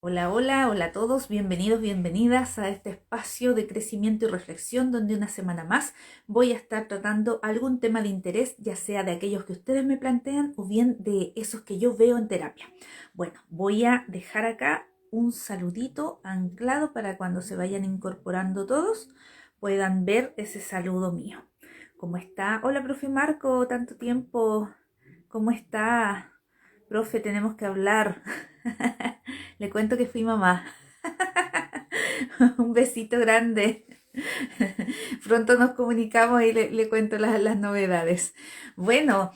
Hola, hola, hola a todos, bienvenidos, bienvenidas a este espacio de crecimiento y reflexión donde una semana más voy a estar tratando algún tema de interés, ya sea de aquellos que ustedes me plantean o bien de esos que yo veo en terapia. Bueno, voy a dejar acá un saludito anclado para cuando se vayan incorporando todos puedan ver ese saludo mío. ¿Cómo está? Hola, profe Marco, tanto tiempo. ¿Cómo está? Profe, tenemos que hablar. Le cuento que fui mamá. Un besito grande. Pronto nos comunicamos y le cuento las novedades. Bueno,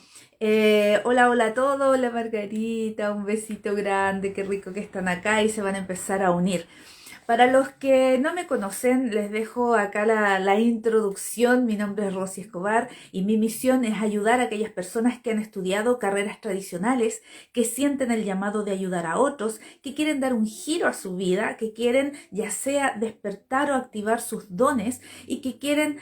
hola, hola a todos. Hola Margarita, un besito grande. Qué rico que están acá y se van a empezar a unir. Para los que no me conocen, les dejo acá la introducción. Mi nombre es Rosy Escobar y mi misión es ayudar a aquellas personas que han estudiado carreras tradicionales, que sienten el llamado de ayudar a otros, que quieren dar un giro a su vida, que quieren ya sea despertar o activar sus dones y que quieren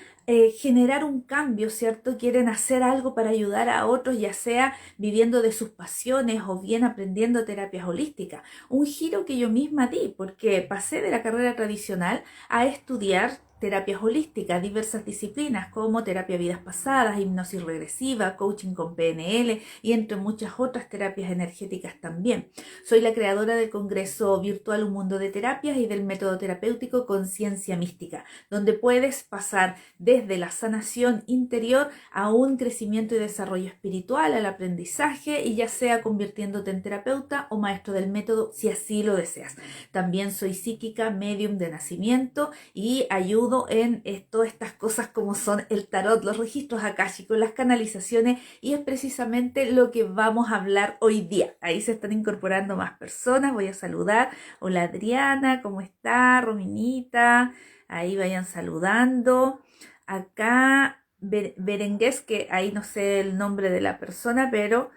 generar un cambio, ¿cierto? Quieren hacer algo para ayudar a otros, ya sea viviendo de sus pasiones o bien aprendiendo terapias holísticas. Un giro que yo misma di porque pasé de la carrera tradicional a estudiar terapias holísticas, diversas disciplinas como terapia de vidas pasadas, hipnosis regresiva, coaching con PNL y entre muchas otras terapias energéticas también. Soy la creadora del Congreso Virtual Un Mundo de Terapias y del método terapéutico Conciencia Mística, donde puedes pasar desde la sanación interior a un crecimiento y desarrollo espiritual, al aprendizaje y ya sea convirtiéndote en terapeuta o maestro del método si así lo deseas. También soy psíquica, medium de nacimiento y ayudo en todas estas cosas como son el tarot, los registros akáshicos, las canalizaciones y es precisamente lo que vamos a hablar hoy día. Ahí se están incorporando más personas, voy a saludar. Hola Adriana, ¿cómo está? Rominita, ahí vayan saludando. Acá Berengues, que ahí no sé el nombre de la persona, pero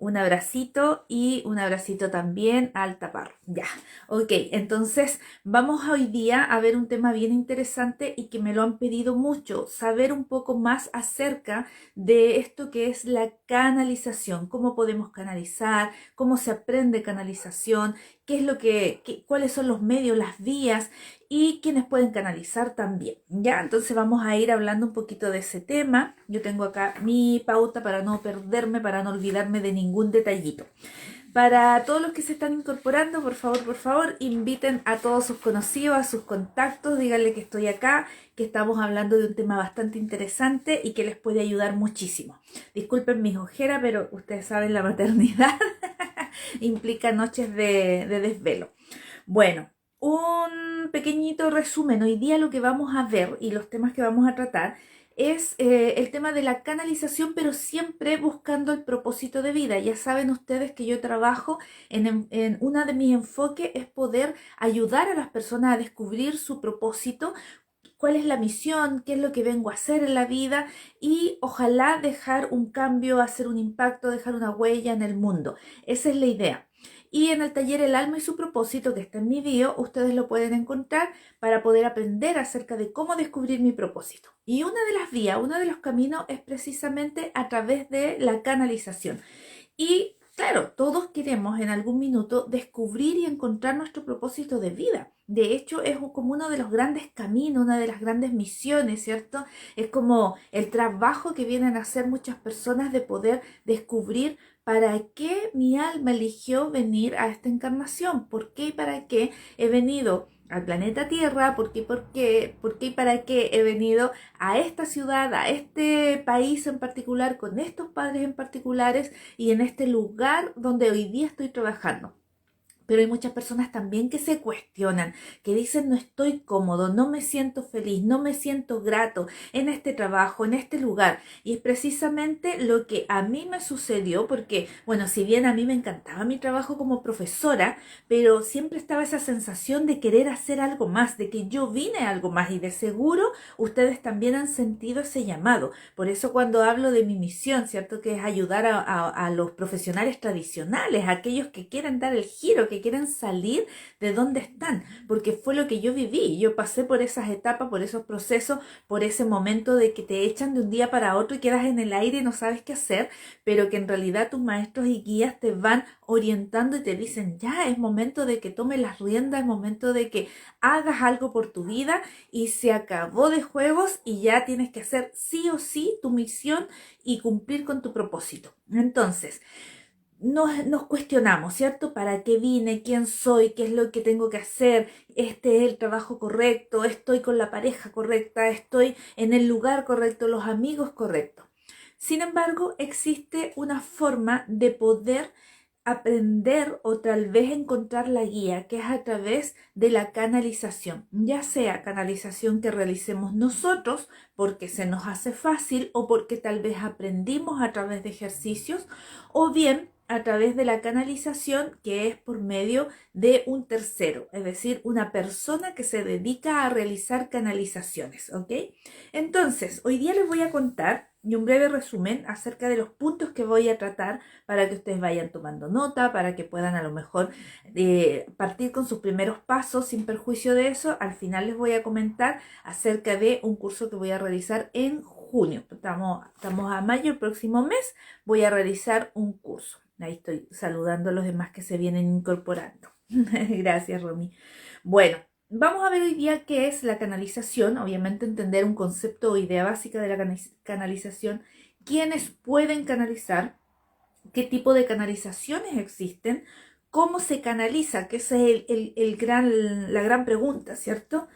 un abracito y un abracito también al taparro. Ya, ok, entonces vamos hoy día a ver un tema bien interesante y que me lo han pedido mucho, saber un poco más acerca de esto que es la canalización, cómo podemos canalizar, cómo se aprende canalización, qué es lo cuáles son los medios, las vías y quiénes pueden canalizar también. Ya, entonces vamos a ir hablando un poquito de ese tema. Yo tengo acá mi pauta para no perderme, para no olvidarme de ningún detallito. Para todos los que se están incorporando, por favor, inviten a todos sus conocidos, a sus contactos, díganle que estoy acá, que estamos hablando de un tema bastante interesante y que les puede ayudar muchísimo. Disculpen mis ojeras, pero ustedes saben, la maternidad implica noches de desvelo. Bueno, un pequeñito resumen. Hoy día lo que vamos a ver y los temas que vamos a tratar es el tema de la canalización, pero siempre buscando el propósito de vida. Ya saben ustedes que yo trabajo en una de mis enfoques es poder ayudar a las personas a descubrir su propósito, cuál es la misión, qué es lo que vengo a hacer en la vida y ojalá dejar un cambio, hacer un impacto, dejar una huella en el mundo. Esa es la idea. Y en el taller El Alma y su propósito, que está en mi bio, ustedes lo pueden encontrar para poder aprender acerca de cómo descubrir mi propósito. Y una de las vías, uno de los caminos es precisamente a través de la canalización. Y claro, todos queremos en algún minuto descubrir y encontrar nuestro propósito de vida. De hecho, es como uno de los grandes caminos, una de las grandes misiones, ¿cierto? Es como el trabajo que vienen a hacer muchas personas de poder descubrir para qué mi alma eligió venir a esta encarnación, por qué y para qué he venido al planeta Tierra, por qué y para qué he venido a esta ciudad, a este país en particular, con estos padres en particulares y en este lugar donde hoy día estoy trabajando. Pero hay muchas personas también que se cuestionan, que dicen no estoy cómodo, no me siento feliz, no me siento grato en este trabajo, en este lugar. Y es precisamente lo que a mí me sucedió porque, bueno, si bien a mí me encantaba mi trabajo como profesora, pero siempre estaba esa sensación de querer hacer algo más, de que yo vine a algo más y de seguro ustedes también han sentido ese llamado. Por eso cuando hablo de mi misión, ¿cierto? Que es ayudar a los profesionales tradicionales, a aquellos que quieren dar el giro, que porque quieren salir de donde están, porque fue lo que yo viví. Yo pasé por esas etapas, por esos procesos, por ese momento de que te echan de un día para otro y quedas en el aire y no sabes qué hacer, pero que en realidad tus maestros y guías te van orientando y te dicen, ya es momento de que tomes las riendas, es momento de que hagas algo por tu vida y se acabó de juegos y ya tienes que hacer sí o sí tu misión y cumplir con tu propósito. Entonces, nos cuestionamos, ¿cierto? ¿Para qué vine? ¿Quién soy? ¿Qué es lo que tengo que hacer? ¿Este es el trabajo correcto? ¿Estoy con la pareja correcta? ¿Estoy en el lugar correcto? ¿Los amigos correctos? Sin embargo, existe una forma de poder aprender o tal vez encontrar la guía, que es a través de la canalización, ya sea canalización que realicemos nosotros porque se nos hace fácil o porque tal vez aprendimos a través de ejercicios, o bien a través de la canalización que es por medio de un tercero, es decir, una persona que se dedica a realizar canalizaciones, ¿ok? Entonces, hoy día les voy a contar y un breve resumen acerca de los puntos que voy a tratar para que ustedes vayan tomando nota, para que puedan a lo mejor partir con sus primeros pasos sin perjuicio de eso. Al final les voy a comentar acerca de un curso que voy a realizar en junio. Estamos a mayo, el próximo mes voy a realizar un curso. Ahí estoy saludando a los demás que se vienen incorporando. Gracias, Romy. Bueno, vamos a ver hoy día qué es la canalización, obviamente entender un concepto o idea básica de la canalización, quiénes pueden canalizar, qué tipo de canalizaciones existen, cómo se canaliza, que esa es la gran pregunta, ¿cierto?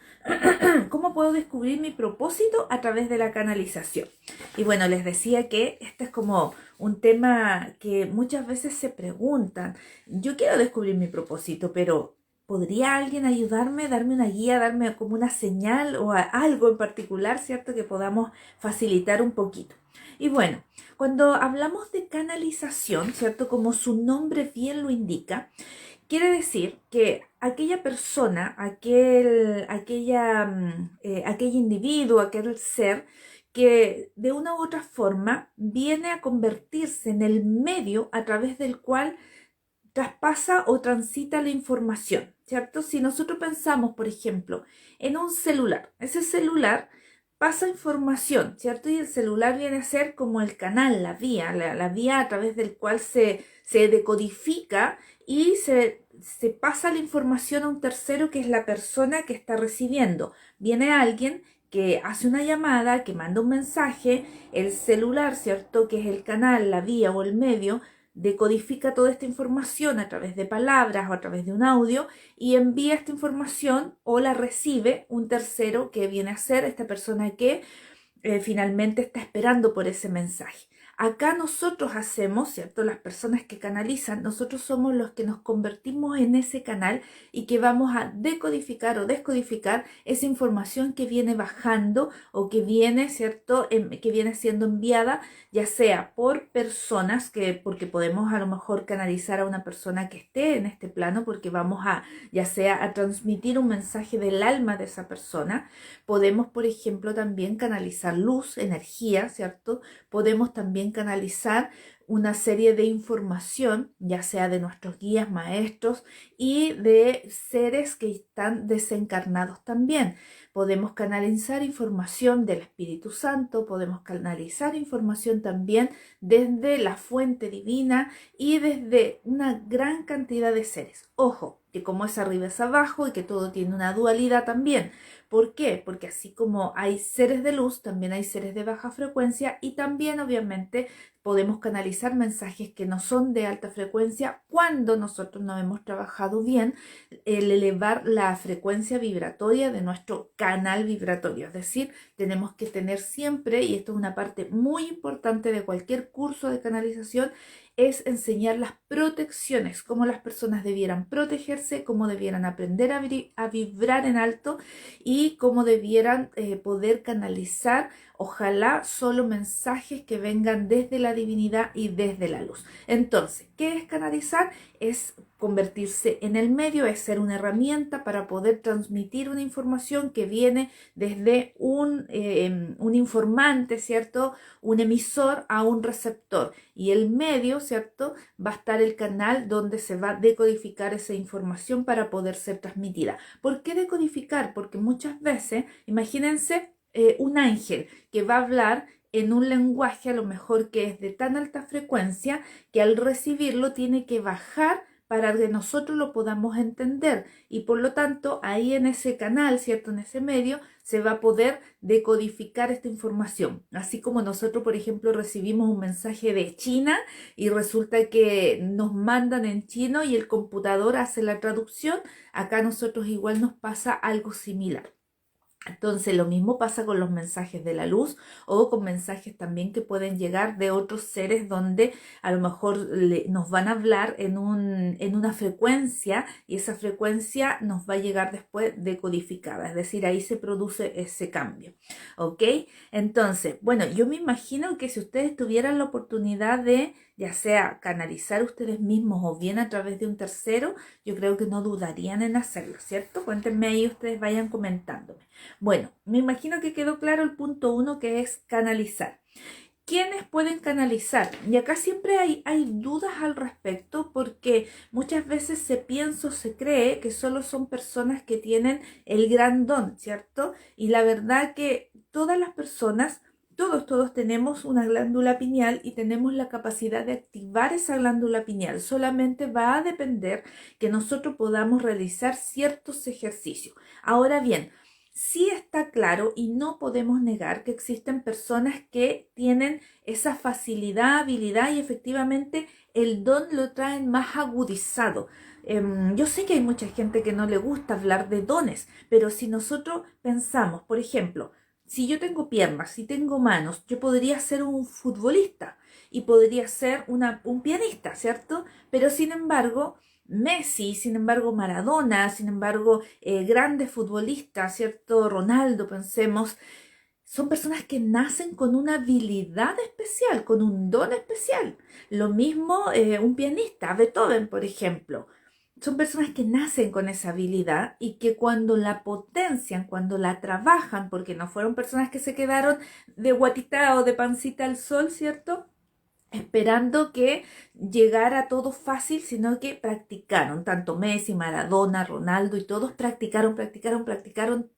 ¿Cómo puedo descubrir mi propósito a través de la canalización? Y bueno, les decía que este es como un tema que muchas veces se preguntan. Yo quiero descubrir mi propósito, pero ¿podría alguien ayudarme, darme una guía, darme como una señal o algo en particular, ¿cierto? Que podamos facilitar un poquito. Y bueno, cuando hablamos de canalización, ¿cierto? Como su nombre bien lo indica, quiere decir que aquella persona, aquel individuo, aquel ser que de una u otra forma viene a convertirse en el medio a través del cual traspasa o transita la información, ¿cierto? Si nosotros pensamos, por ejemplo, en un celular, ese celular pasa información, ¿cierto? Y el celular viene a ser como el canal, la vía a través del cual se decodifica y se pasa la información a un tercero que es la persona que está recibiendo. Viene alguien que hace una llamada, que manda un mensaje, el celular, ¿cierto? Que es el canal, la vía o el medio, decodifica toda esta información a través de palabras o a través de un audio y envía esta información o la recibe un tercero que viene a ser esta persona que finalmente está esperando por ese mensaje. Acá nosotros hacemos, ¿cierto? Las personas que canalizan, nosotros somos los que nos convertimos en ese canal y que vamos a decodificar o descodificar esa información que viene bajando o que viene, ¿cierto? Que viene siendo enviada, ya sea por personas, porque podemos a lo mejor canalizar a una persona que esté en este plano, porque vamos ya sea a transmitir un mensaje del alma de esa persona. Podemos, por ejemplo, también canalizar luz, energía, ¿cierto? Podemos también canalizar una serie de información, ya sea de nuestros guías, maestros y de seres que están desencarnados también. Podemos canalizar información del Espíritu Santo, podemos canalizar información también desde la fuente divina y desde una gran cantidad de seres. Ojo, que como es arriba es abajo y que todo tiene una dualidad también. ¿Por qué? Porque así como hay seres de luz, también hay seres de baja frecuencia y también obviamente podemos canalizar mensajes que no son de alta frecuencia cuando nosotros no hemos trabajado bien el elevar la frecuencia vibratoria de nuestro canal vibratorio. Es decir, tenemos que tener siempre, y esto es una parte muy importante de cualquier curso de canalización, es enseñar las protecciones, cómo las personas debieran protegerse, cómo debieran aprender a vibrar en alto y cómo debieran poder canalizar Ojalá solo mensajes que vengan desde la divinidad y desde la luz. Entonces, ¿qué es canalizar? Es convertirse en el medio, es ser una herramienta para poder transmitir una información que viene desde un informante, ¿cierto? Un emisor a un receptor. Y el medio, ¿cierto? Va a estar el canal donde se va a decodificar esa información para poder ser transmitida. ¿Por qué decodificar? Porque muchas veces, imagínense, un ángel que va a hablar en un lenguaje a lo mejor que es de tan alta frecuencia que al recibirlo tiene que bajar para que nosotros lo podamos entender y por lo tanto ahí en ese canal, ¿cierto? En ese medio se va a poder decodificar esta información. Así como nosotros, por ejemplo, recibimos un mensaje de China y resulta que nos mandan en chino y el computador hace la traducción, acá a nosotros igual nos pasa algo similar. Entonces lo mismo pasa con los mensajes de la luz o con mensajes también que pueden llegar de otros seres donde a lo mejor nos van a hablar en una frecuencia y esa frecuencia nos va a llegar después decodificada, es decir, ahí se produce ese cambio, ¿ok? Entonces, bueno, yo me imagino que si ustedes tuvieran la oportunidad de ya sea canalizar ustedes mismos o bien a través de un tercero, yo creo que no dudarían en hacerlo, ¿cierto? Cuéntenme ahí, ustedes vayan comentándome. Bueno, me imagino que quedó claro el punto 1 que es canalizar. ¿Quiénes pueden canalizar? Y acá siempre hay dudas al respecto porque muchas veces se piensa o se cree que solo son personas que tienen el gran don, ¿cierto? Y la verdad que todas las personas, todos tenemos una glándula pineal y tenemos la capacidad de activar esa glándula pineal. Solamente va a depender que nosotros podamos realizar ciertos ejercicios. Ahora bien, sí está claro y no podemos negar que existen personas que tienen esa facilidad, habilidad y efectivamente el don lo traen más agudizado. Yo sé que hay mucha gente que no le gusta hablar de dones, pero si nosotros pensamos, por ejemplo, si yo tengo piernas, si tengo manos, yo podría ser un futbolista y podría ser un pianista, ¿cierto? Pero sin embargo, Messi, sin embargo Maradona, sin embargo grandes futbolistas, ¿cierto? Ronaldo, pensemos, son personas que nacen con una habilidad especial, con un don especial. Lo mismo un pianista, Beethoven, por ejemplo. Son personas que nacen con esa habilidad y que cuando la potencian, cuando la trabajan, porque no fueron personas que se quedaron de guatita o de pancita al sol, ¿cierto? Esperando que llegara todo fácil, sino que practicaron, tanto Messi, Maradona, Ronaldo y todos practicaron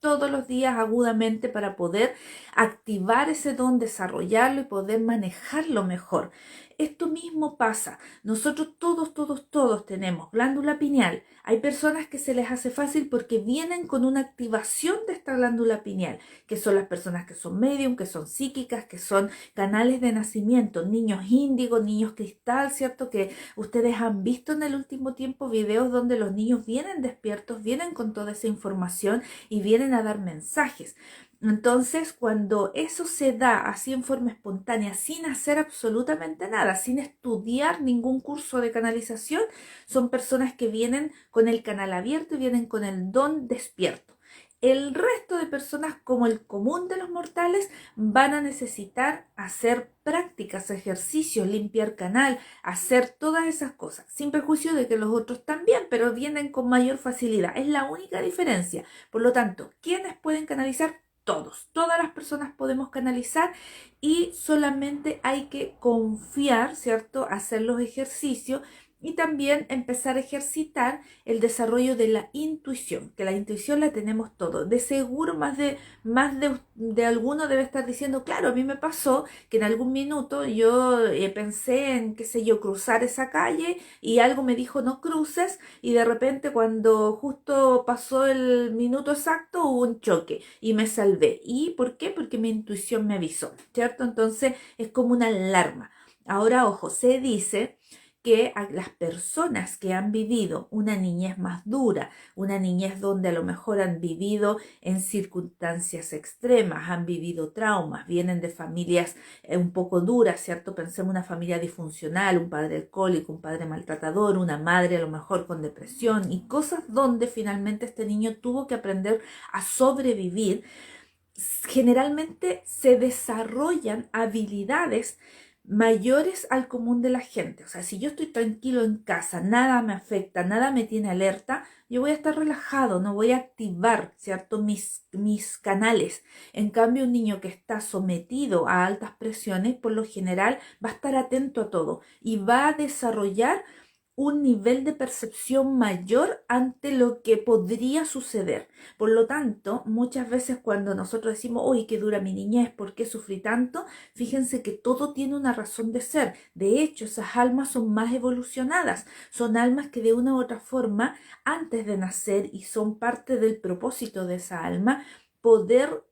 todos los días agudamente para poder activar ese don, desarrollarlo y poder manejarlo mejor. Esto mismo pasa, nosotros todos tenemos glándula pineal. Hay personas que se les hace fácil porque vienen con una activación de esta glándula pineal, que son las personas que son medium, que son psíquicas, que son canales de nacimiento, niños índigo, niños cristal, ¿cierto? Que ustedes han visto en el último tiempo videos donde los niños vienen despiertos, vienen con toda esa información y vienen a dar mensajes. Entonces, cuando eso se da así en forma espontánea, sin hacer absolutamente nada, sin estudiar ningún curso de canalización, son personas que vienen con el canal abierto y vienen con el don despierto. El resto de personas, como el común de los mortales, van a necesitar hacer prácticas, ejercicios, limpiar canal, hacer todas esas cosas, sin perjuicio de que los otros también, pero vienen con mayor facilidad. Es la única diferencia. Por lo tanto, ¿quiénes pueden canalizar? Todas las personas podemos canalizar y solamente hay que confiar, ¿cierto? Hacer los ejercicios y también empezar a ejercitar el desarrollo de la intuición, que la intuición la tenemos todos. De seguro más de alguno debe estar diciendo, claro, a mí me pasó que en algún minuto yo pensé en, qué sé yo, cruzar esa calle y algo me dijo no cruces y de repente cuando justo pasó el minuto exacto hubo un choque y me salvé. ¿Y por qué? Porque mi intuición me avisó, ¿cierto? Entonces es como una alarma. Ahora, ojo, se dice que a las personas que han vivido una niñez más dura, una niñez donde a lo mejor han vivido en circunstancias extremas, han vivido traumas, vienen de familias un poco duras, ¿cierto? Pensemos una familia disfuncional, un padre alcohólico, un padre maltratador, una madre a lo mejor con depresión y cosas donde finalmente este niño tuvo que aprender a sobrevivir. generalmente se desarrollan habilidades mayores al común de la gente. O sea, si yo estoy tranquilo en casa, nada me afecta, nada me tiene alerta, yo voy a estar relajado, no voy a activar, ¿cierto? Mis canales. En cambio, un niño que está sometido a altas presiones, por lo general, va a estar atento a todo y va a desarrollar un nivel de percepción mayor ante lo que podría suceder. Por lo tanto, muchas veces cuando nosotros decimos, uy, qué dura mi niñez, ¿por qué sufrí tanto? Fíjense que todo tiene una razón de ser. De hecho, esas almas son más evolucionadas. Son almas que de una u otra forma, antes de nacer, y son parte del propósito de esa alma, poder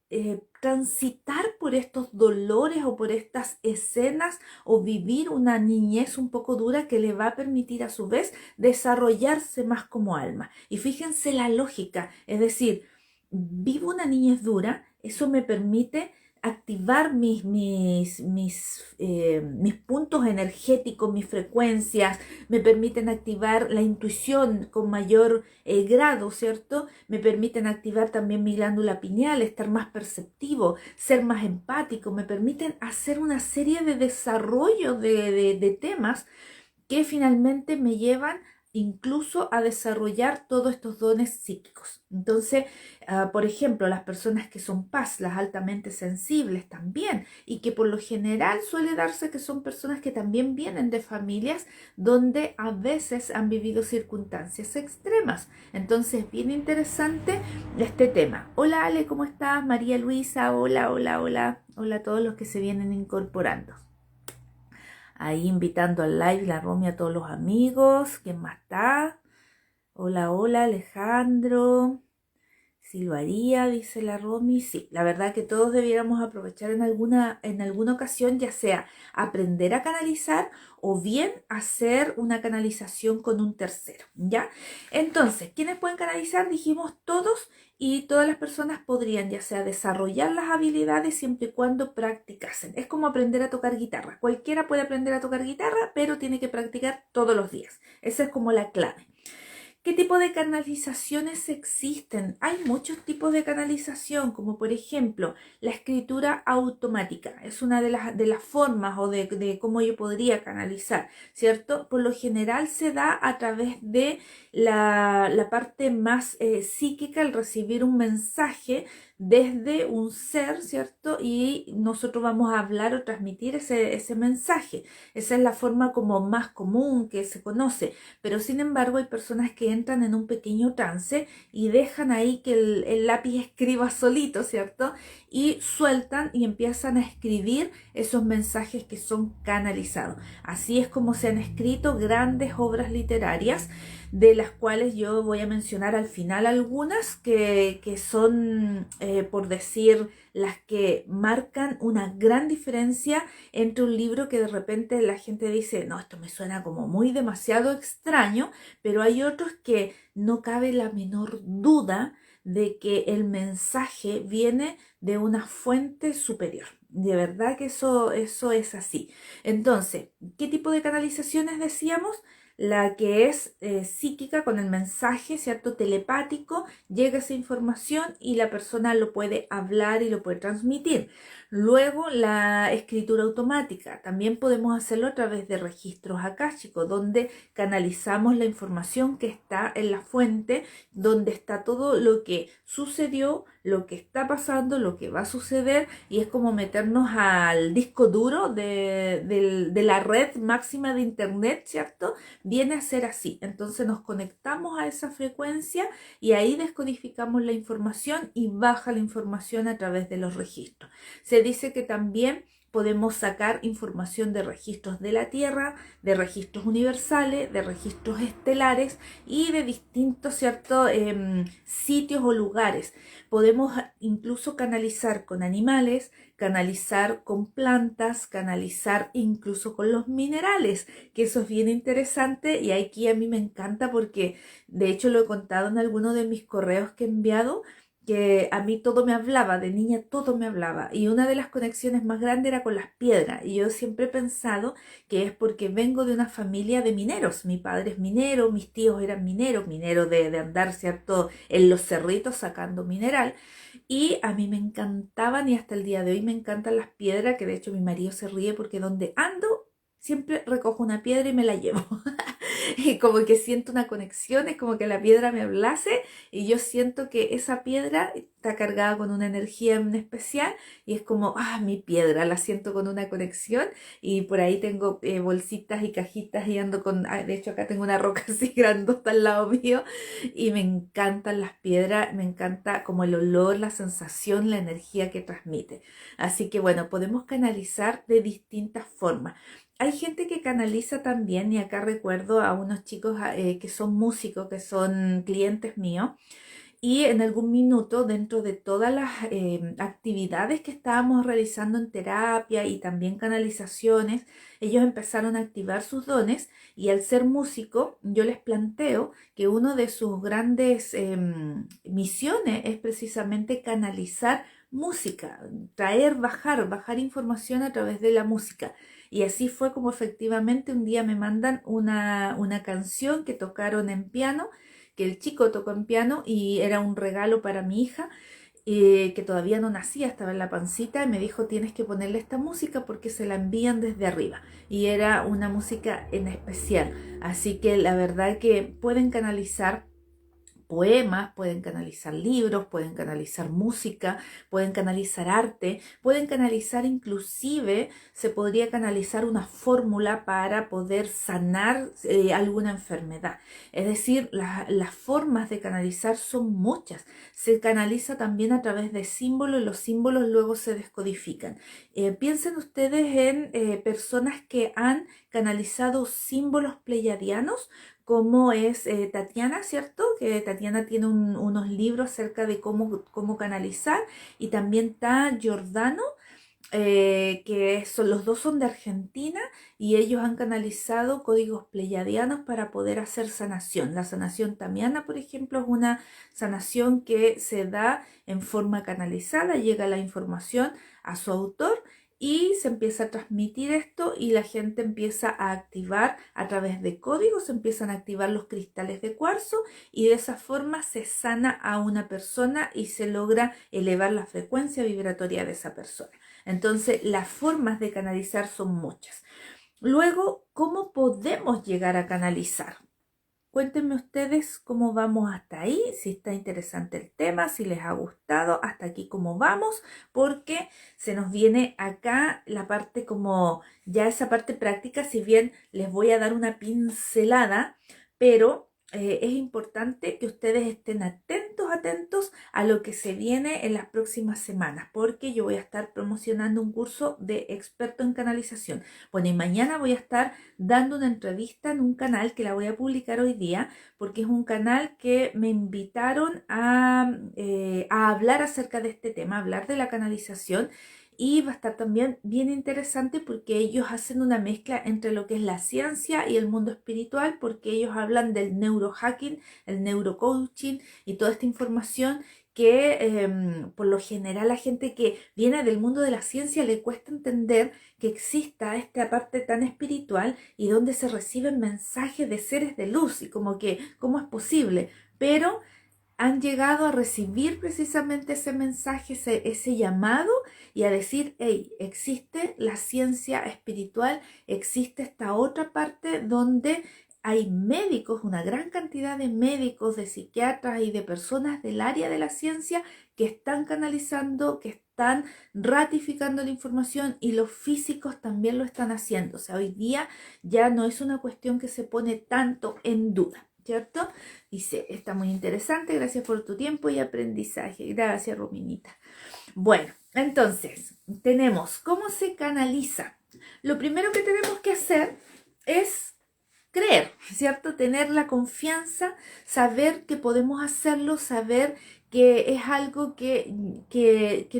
transitar por estos dolores o por estas escenas o vivir una niñez un poco dura que le va a permitir a su vez desarrollarse más como alma. Y fíjense la lógica, es decir, vivo una niñez dura, eso me permite activar mis puntos energéticos, mis frecuencias, me permiten activar la intuición con mayor grado, ¿cierto? Me permiten activar también mi glándula pineal, estar más perceptivo, ser más empático, me permiten hacer una serie de desarrollo de temas que finalmente me llevan incluso a desarrollar todos estos dones psíquicos. Entonces, por ejemplo, las personas que son paz, las altamente sensibles también, y que por lo general suele darse que son personas que también vienen de familias donde a veces han vivido circunstancias extremas. Entonces, bien interesante este tema. Hola Ale, ¿cómo estás? María Luisa, hola, hola, hola. Hola a todos los que se vienen incorporando. Ahí invitando al live la Romy a todos los amigos. ¿Quién más está? Hola, hola, Alejandro. Silvaría, dice la Romy. Sí, la verdad que todos debiéramos aprovechar en alguna ocasión, ya sea aprender a canalizar o bien hacer una canalización con un tercero, ¿ya? Entonces, ¿quiénes pueden canalizar? Dijimos todos, y todas las personas podrían ya sea desarrollar las habilidades siempre y cuando practicasen. Es como aprender a tocar guitarra. Cualquiera puede aprender a tocar guitarra, pero tiene que practicar todos los días. Esa es como la clave. ¿Qué tipo de canalizaciones existen? Hay muchos tipos de canalización, como por ejemplo la escritura automática. Es una de las formas o de cómo yo podría canalizar, ¿cierto? Por lo general se da a través de la parte más psíquica, el recibir un mensaje desde un ser, ¿cierto? Y nosotros vamos a hablar o transmitir ese mensaje. Esa es la forma como más común que se conoce. Pero sin embargo hay personas que entran en un pequeño trance y dejan ahí que el lápiz escriba solito, ¿cierto? Y sueltan y empiezan a escribir esos mensajes que son canalizados. Así es como se han escrito grandes obras literarias, de las cuales yo voy a mencionar al final algunas que son, por decir, las que marcan una gran diferencia entre un libro que de repente la gente dice, no, esto me suena como muy demasiado extraño, pero hay otros que no cabe la menor duda de que el mensaje viene de una fuente superior. De verdad que eso es así. Entonces, ¿qué tipo de canalizaciones decíamos? La que es psíquica, con el mensaje, ¿cierto? Telepático, llega esa información y la persona lo puede hablar y lo puede transmitir. Luego la escritura automática, también podemos hacerlo a través de registros akáshicos, donde canalizamos la información que está en la fuente, donde está todo lo que sucedió, lo que está pasando, lo que va a suceder, y es como meternos al disco duro de la red máxima de internet, ¿cierto? Viene a ser así. Entonces nos conectamos a esa frecuencia y ahí descodificamos la información y baja la información a través de los registros. Se dice que también podemos sacar información de registros de la Tierra, de registros universales, de registros estelares y de distintos, ¿cierto? Sitios o lugares. Podemos incluso canalizar con animales, canalizar con plantas, canalizar incluso con los minerales, que eso es bien interesante y aquí a mí me encanta porque de hecho lo he contado en alguno de mis correos que he enviado, que a mí todo me hablaba, de niña todo me hablaba, y una de las conexiones más grandes era con las piedras, y yo siempre he pensado que es porque vengo de una familia de mineros. Mi padre es minero, mis tíos eran mineros de andar, ¿cierto?, en los cerritos sacando mineral, Y a mí me encantaban y hasta el día de hoy me encantan las piedras, que de hecho mi marido se ríe porque donde ando siempre recojo una piedra y me la llevo. Y como que siento una conexión, es como que la piedra me hablase y yo siento que esa piedra está cargada con una energía en especial y es como, mi piedra, la siento con una conexión y por ahí tengo bolsitas y cajitas y ando con, de hecho acá tengo una roca así grandota al lado mío y me encantan las piedras, me encanta como el olor, la sensación, la energía que transmite. Así que bueno, podemos canalizar de distintas formas. Hay gente que canaliza también, y acá recuerdo a unos chicos que son músicos, que son clientes míos, y en algún minuto, dentro de todas las actividades que estábamos realizando en terapia y también canalizaciones, ellos empezaron a activar sus dones y al ser músico, yo les planteo que una de sus grandes misiones es precisamente canalizar música, traer, bajar información a través de la música. Y así fue como efectivamente un día me mandan una canción que tocaron en piano, que el chico tocó en piano y era un regalo para mi hija, que todavía no nacía, estaba en la pancita y me dijo tienes que ponerle esta música porque se la envían desde arriba y era una música en especial. Así que la verdad que pueden canalizar poemas, pueden canalizar libros, pueden canalizar música, pueden canalizar arte, pueden canalizar inclusive, se podría canalizar una fórmula para poder sanar alguna enfermedad. Es decir, las formas de canalizar son muchas. Se canaliza también a través de símbolos y los símbolos luego se descodifican. Piensen ustedes en personas que han canalizado símbolos pleyadianos como es Tatiana, ¿cierto? Que Tatiana tiene unos libros acerca de cómo canalizar y también está Giordano, que son, los dos son de Argentina y ellos han canalizado códigos pleyadianos para poder hacer sanación. La sanación tamiana, por ejemplo, es una sanación que se da en forma canalizada, llega la información a su autor y se empieza a transmitir esto y la gente empieza a activar a través de códigos, se empiezan a activar los cristales de cuarzo y de esa forma se sana a una persona y se logra elevar la frecuencia vibratoria de esa persona. Entonces, las formas de canalizar son muchas. Luego, ¿cómo podemos llegar a canalizar? Cuéntenme ustedes cómo vamos hasta ahí, si está interesante el tema, si les ha gustado, hasta aquí cómo vamos, porque se nos viene acá la parte como ya esa parte práctica, si bien les voy a dar una pincelada, pero es importante que ustedes estén atentos a lo que se viene en las próximas semanas, porque yo voy a estar promocionando un curso de experto en canalización. Bueno, y mañana voy a estar dando una entrevista en un canal que la voy a publicar hoy día, porque es un canal que me invitaron a hablar acerca de este tema, a hablar de la canalización. Y va a estar también bien interesante porque ellos hacen una mezcla entre lo que es la ciencia y el mundo espiritual, porque ellos hablan del neurohacking, el neurocoaching y toda esta información que por lo general la gente que viene del mundo de la ciencia le cuesta entender que exista esta parte tan espiritual y donde se reciben mensajes de seres de luz y como que, ¿cómo es posible? Pero han llegado a recibir precisamente ese mensaje, ese llamado y a decir, hey, existe la ciencia espiritual, existe esta otra parte donde hay médicos, una gran cantidad de médicos, de psiquiatras y de personas del área de la ciencia que están canalizando, que están ratificando la información y los físicos también lo están haciendo. O sea, hoy día ya no es una cuestión que se pone tanto en duda, ¿cierto? Dice, está muy interesante, gracias por tu tiempo y aprendizaje. Gracias, Rominita. Bueno, entonces, tenemos cómo se canaliza. Lo primero que tenemos que hacer es creer, ¿cierto? Tener la confianza, saber que podemos hacerlo, saber que es algo que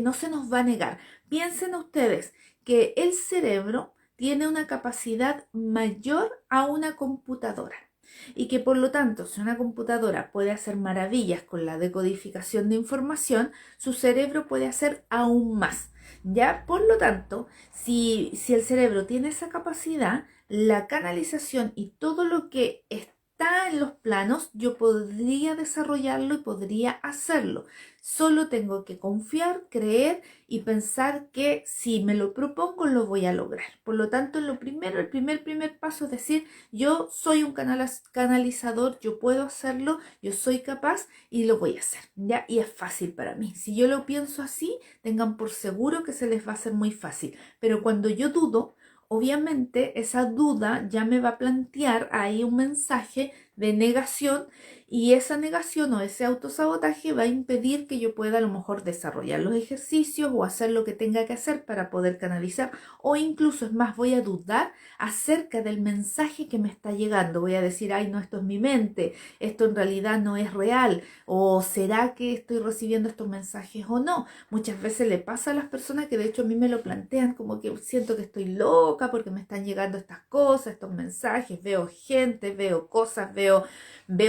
no se nos va a negar. Piensen ustedes que el cerebro tiene una capacidad mayor a una computadora y que por lo tanto si una computadora puede hacer maravillas con la decodificación de información, su cerebro puede hacer aún más. Ya, por lo tanto, si el cerebro tiene esa capacidad, la canalización y todo lo que está está en los planos, yo podría desarrollarlo y podría hacerlo. Solo tengo que confiar, creer y pensar que si me lo propongo lo voy a lograr. Por lo tanto, el primer paso es decir, yo soy un canalizador, yo puedo hacerlo, yo soy capaz y lo voy a hacer, ¿ya? Y es fácil para mí. Si yo lo pienso así, tengan por seguro que se les va a hacer muy fácil. Pero cuando yo dudo, obviamente esa duda ya me va a plantear ahí un mensaje de negación y esa negación o ese autosabotaje va a impedir que yo pueda a lo mejor desarrollar los ejercicios o hacer lo que tenga que hacer para poder canalizar, o incluso es más, voy a dudar acerca del mensaje que me está llegando. Voy a decir, ay, no, esto es mi mente, esto en realidad no es real, o será que estoy recibiendo estos mensajes o no. Muchas veces le pasa a las personas que de hecho a mí me lo plantean como que siento que estoy loca porque me están llegando estas cosas, estos mensajes, veo gente, veo cosas, veo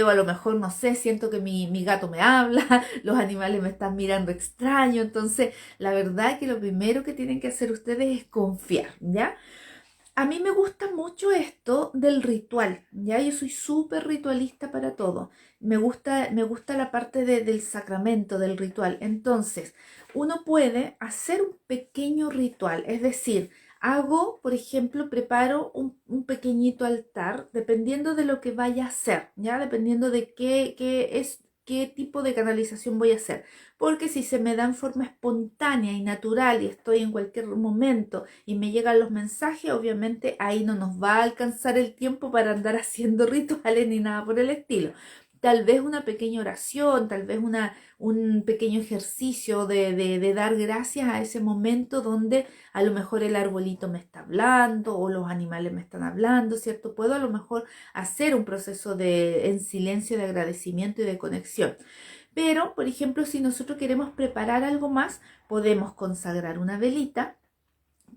a lo mejor, no sé, siento que mi gato me habla, los animales me están mirando extraño. Entonces, la verdad que lo primero que tienen que hacer ustedes es confiar, ¿ya? A mí me gusta mucho esto del ritual, ¿ya? Yo soy súper ritualista para todo. Me gusta la parte del sacramento, del ritual. Entonces, uno puede hacer un pequeño ritual, es decir, hago, por ejemplo, preparo un pequeñito altar, dependiendo de lo que vaya a hacer, ¿ya? Dependiendo de qué tipo de canalización voy a hacer. Porque si se me da en forma espontánea y natural y estoy en cualquier momento y me llegan los mensajes, obviamente ahí no nos va a alcanzar el tiempo para andar haciendo rituales ni nada por el estilo. Tal vez una pequeña oración, tal vez un pequeño ejercicio de dar gracias a ese momento donde a lo mejor el arbolito me está hablando o los animales me están hablando, ¿cierto? Puedo a lo mejor hacer un proceso en silencio de agradecimiento y de conexión. Pero, por ejemplo, si nosotros queremos preparar algo más, podemos consagrar una velita.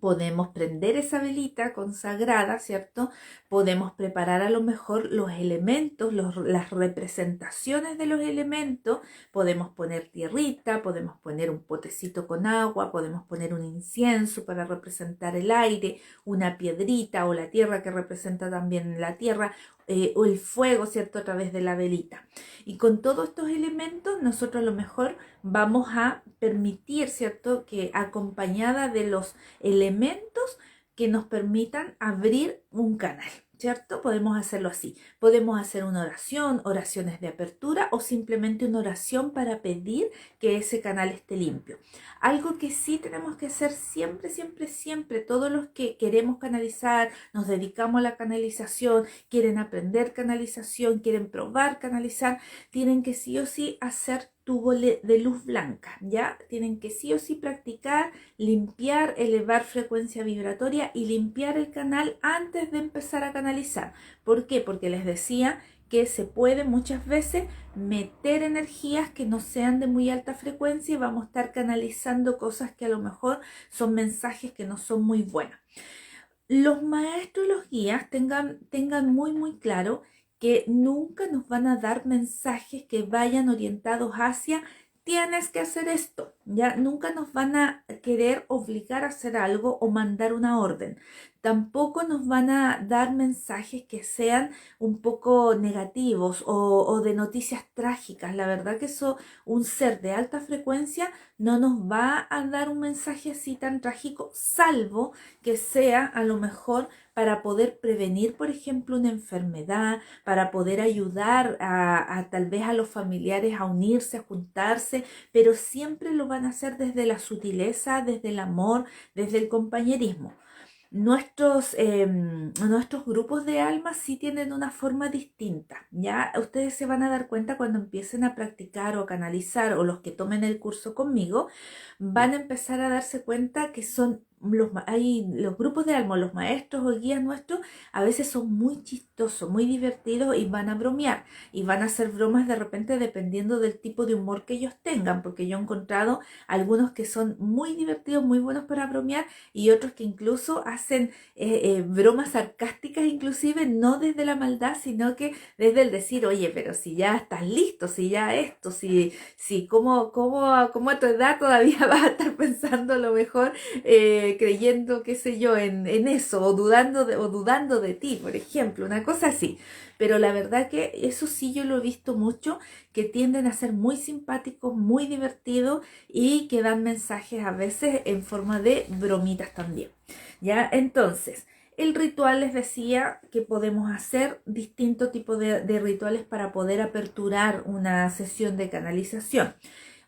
Podemos prender esa velita consagrada, ¿cierto? Podemos preparar a lo mejor los elementos, las representaciones de los elementos. Podemos poner tierrita, podemos poner un potecito con agua, podemos poner un incienso para representar el aire, una piedrita o la tierra que representa también la tierra, o el fuego, ¿cierto? A través de la velita. Y con todos estos elementos nosotros a lo mejor vamos a permitir, ¿cierto? Que acompañada de los elementos que nos permitan abrir un canal, ¿cierto? Podemos hacerlo así. Podemos hacer una oración, oraciones de apertura o simplemente una oración para pedir que ese canal esté limpio. Algo que sí tenemos que hacer siempre, siempre, siempre, todos los que queremos canalizar, nos dedicamos a la canalización, quieren aprender canalización, quieren probar canalizar, tienen que sí o sí hacer tubo de luz blanca, ¿ya? Tienen que sí o sí practicar, limpiar, elevar frecuencia vibratoria y limpiar el canal antes de empezar a canalizar. ¿Por qué? Porque les decía que se puede muchas veces meter energías que no sean de muy alta frecuencia y vamos a estar canalizando cosas que a lo mejor son mensajes que no son muy buenos. Los maestros y los guías tengan muy, muy claro que nunca nos van a dar mensajes que vayan orientados hacia tienes que hacer esto, ya nunca nos van a querer obligar a hacer algo o mandar una orden. Tampoco nos van a dar mensajes que sean un poco negativos o de noticias trágicas. La verdad que eso, un ser de alta frecuencia no nos va a dar un mensaje así tan trágico, salvo que sea a lo mejor para poder prevenir, por ejemplo, una enfermedad, para poder ayudar a tal vez a los familiares a unirse, a juntarse, pero siempre lo van a hacer desde la sutileza, desde el amor, desde el compañerismo. Nuestros grupos de almas sí tienen una forma distinta, ¿ya? Ustedes se van a dar cuenta cuando empiecen a practicar o a canalizar, o los que tomen el curso conmigo, van a empezar a darse cuenta que son los grupos de alma, los maestros o guías nuestros, a veces son muy chistosos, muy divertidos y van a bromear y van a hacer bromas de repente dependiendo del tipo de humor que ellos tengan, porque yo he encontrado algunos que son muy divertidos, muy buenos para bromear y otros que incluso hacen bromas sarcásticas, inclusive no desde la maldad, sino que desde el decir, oye, pero si ya estás listo, si ya esto, si ¿cómo a tu edad todavía vas a estar pensando a lo mejor creyendo, qué sé yo, en eso, o dudando de ti, por ejemplo, una cosa así. Pero la verdad que eso sí yo lo he visto mucho, que tienden a ser muy simpáticos, muy divertidos y que dan mensajes a veces en forma de bromitas también. ¿Ya? Entonces, el ritual les decía que podemos hacer distintos tipos de rituales para poder aperturar una sesión de canalización.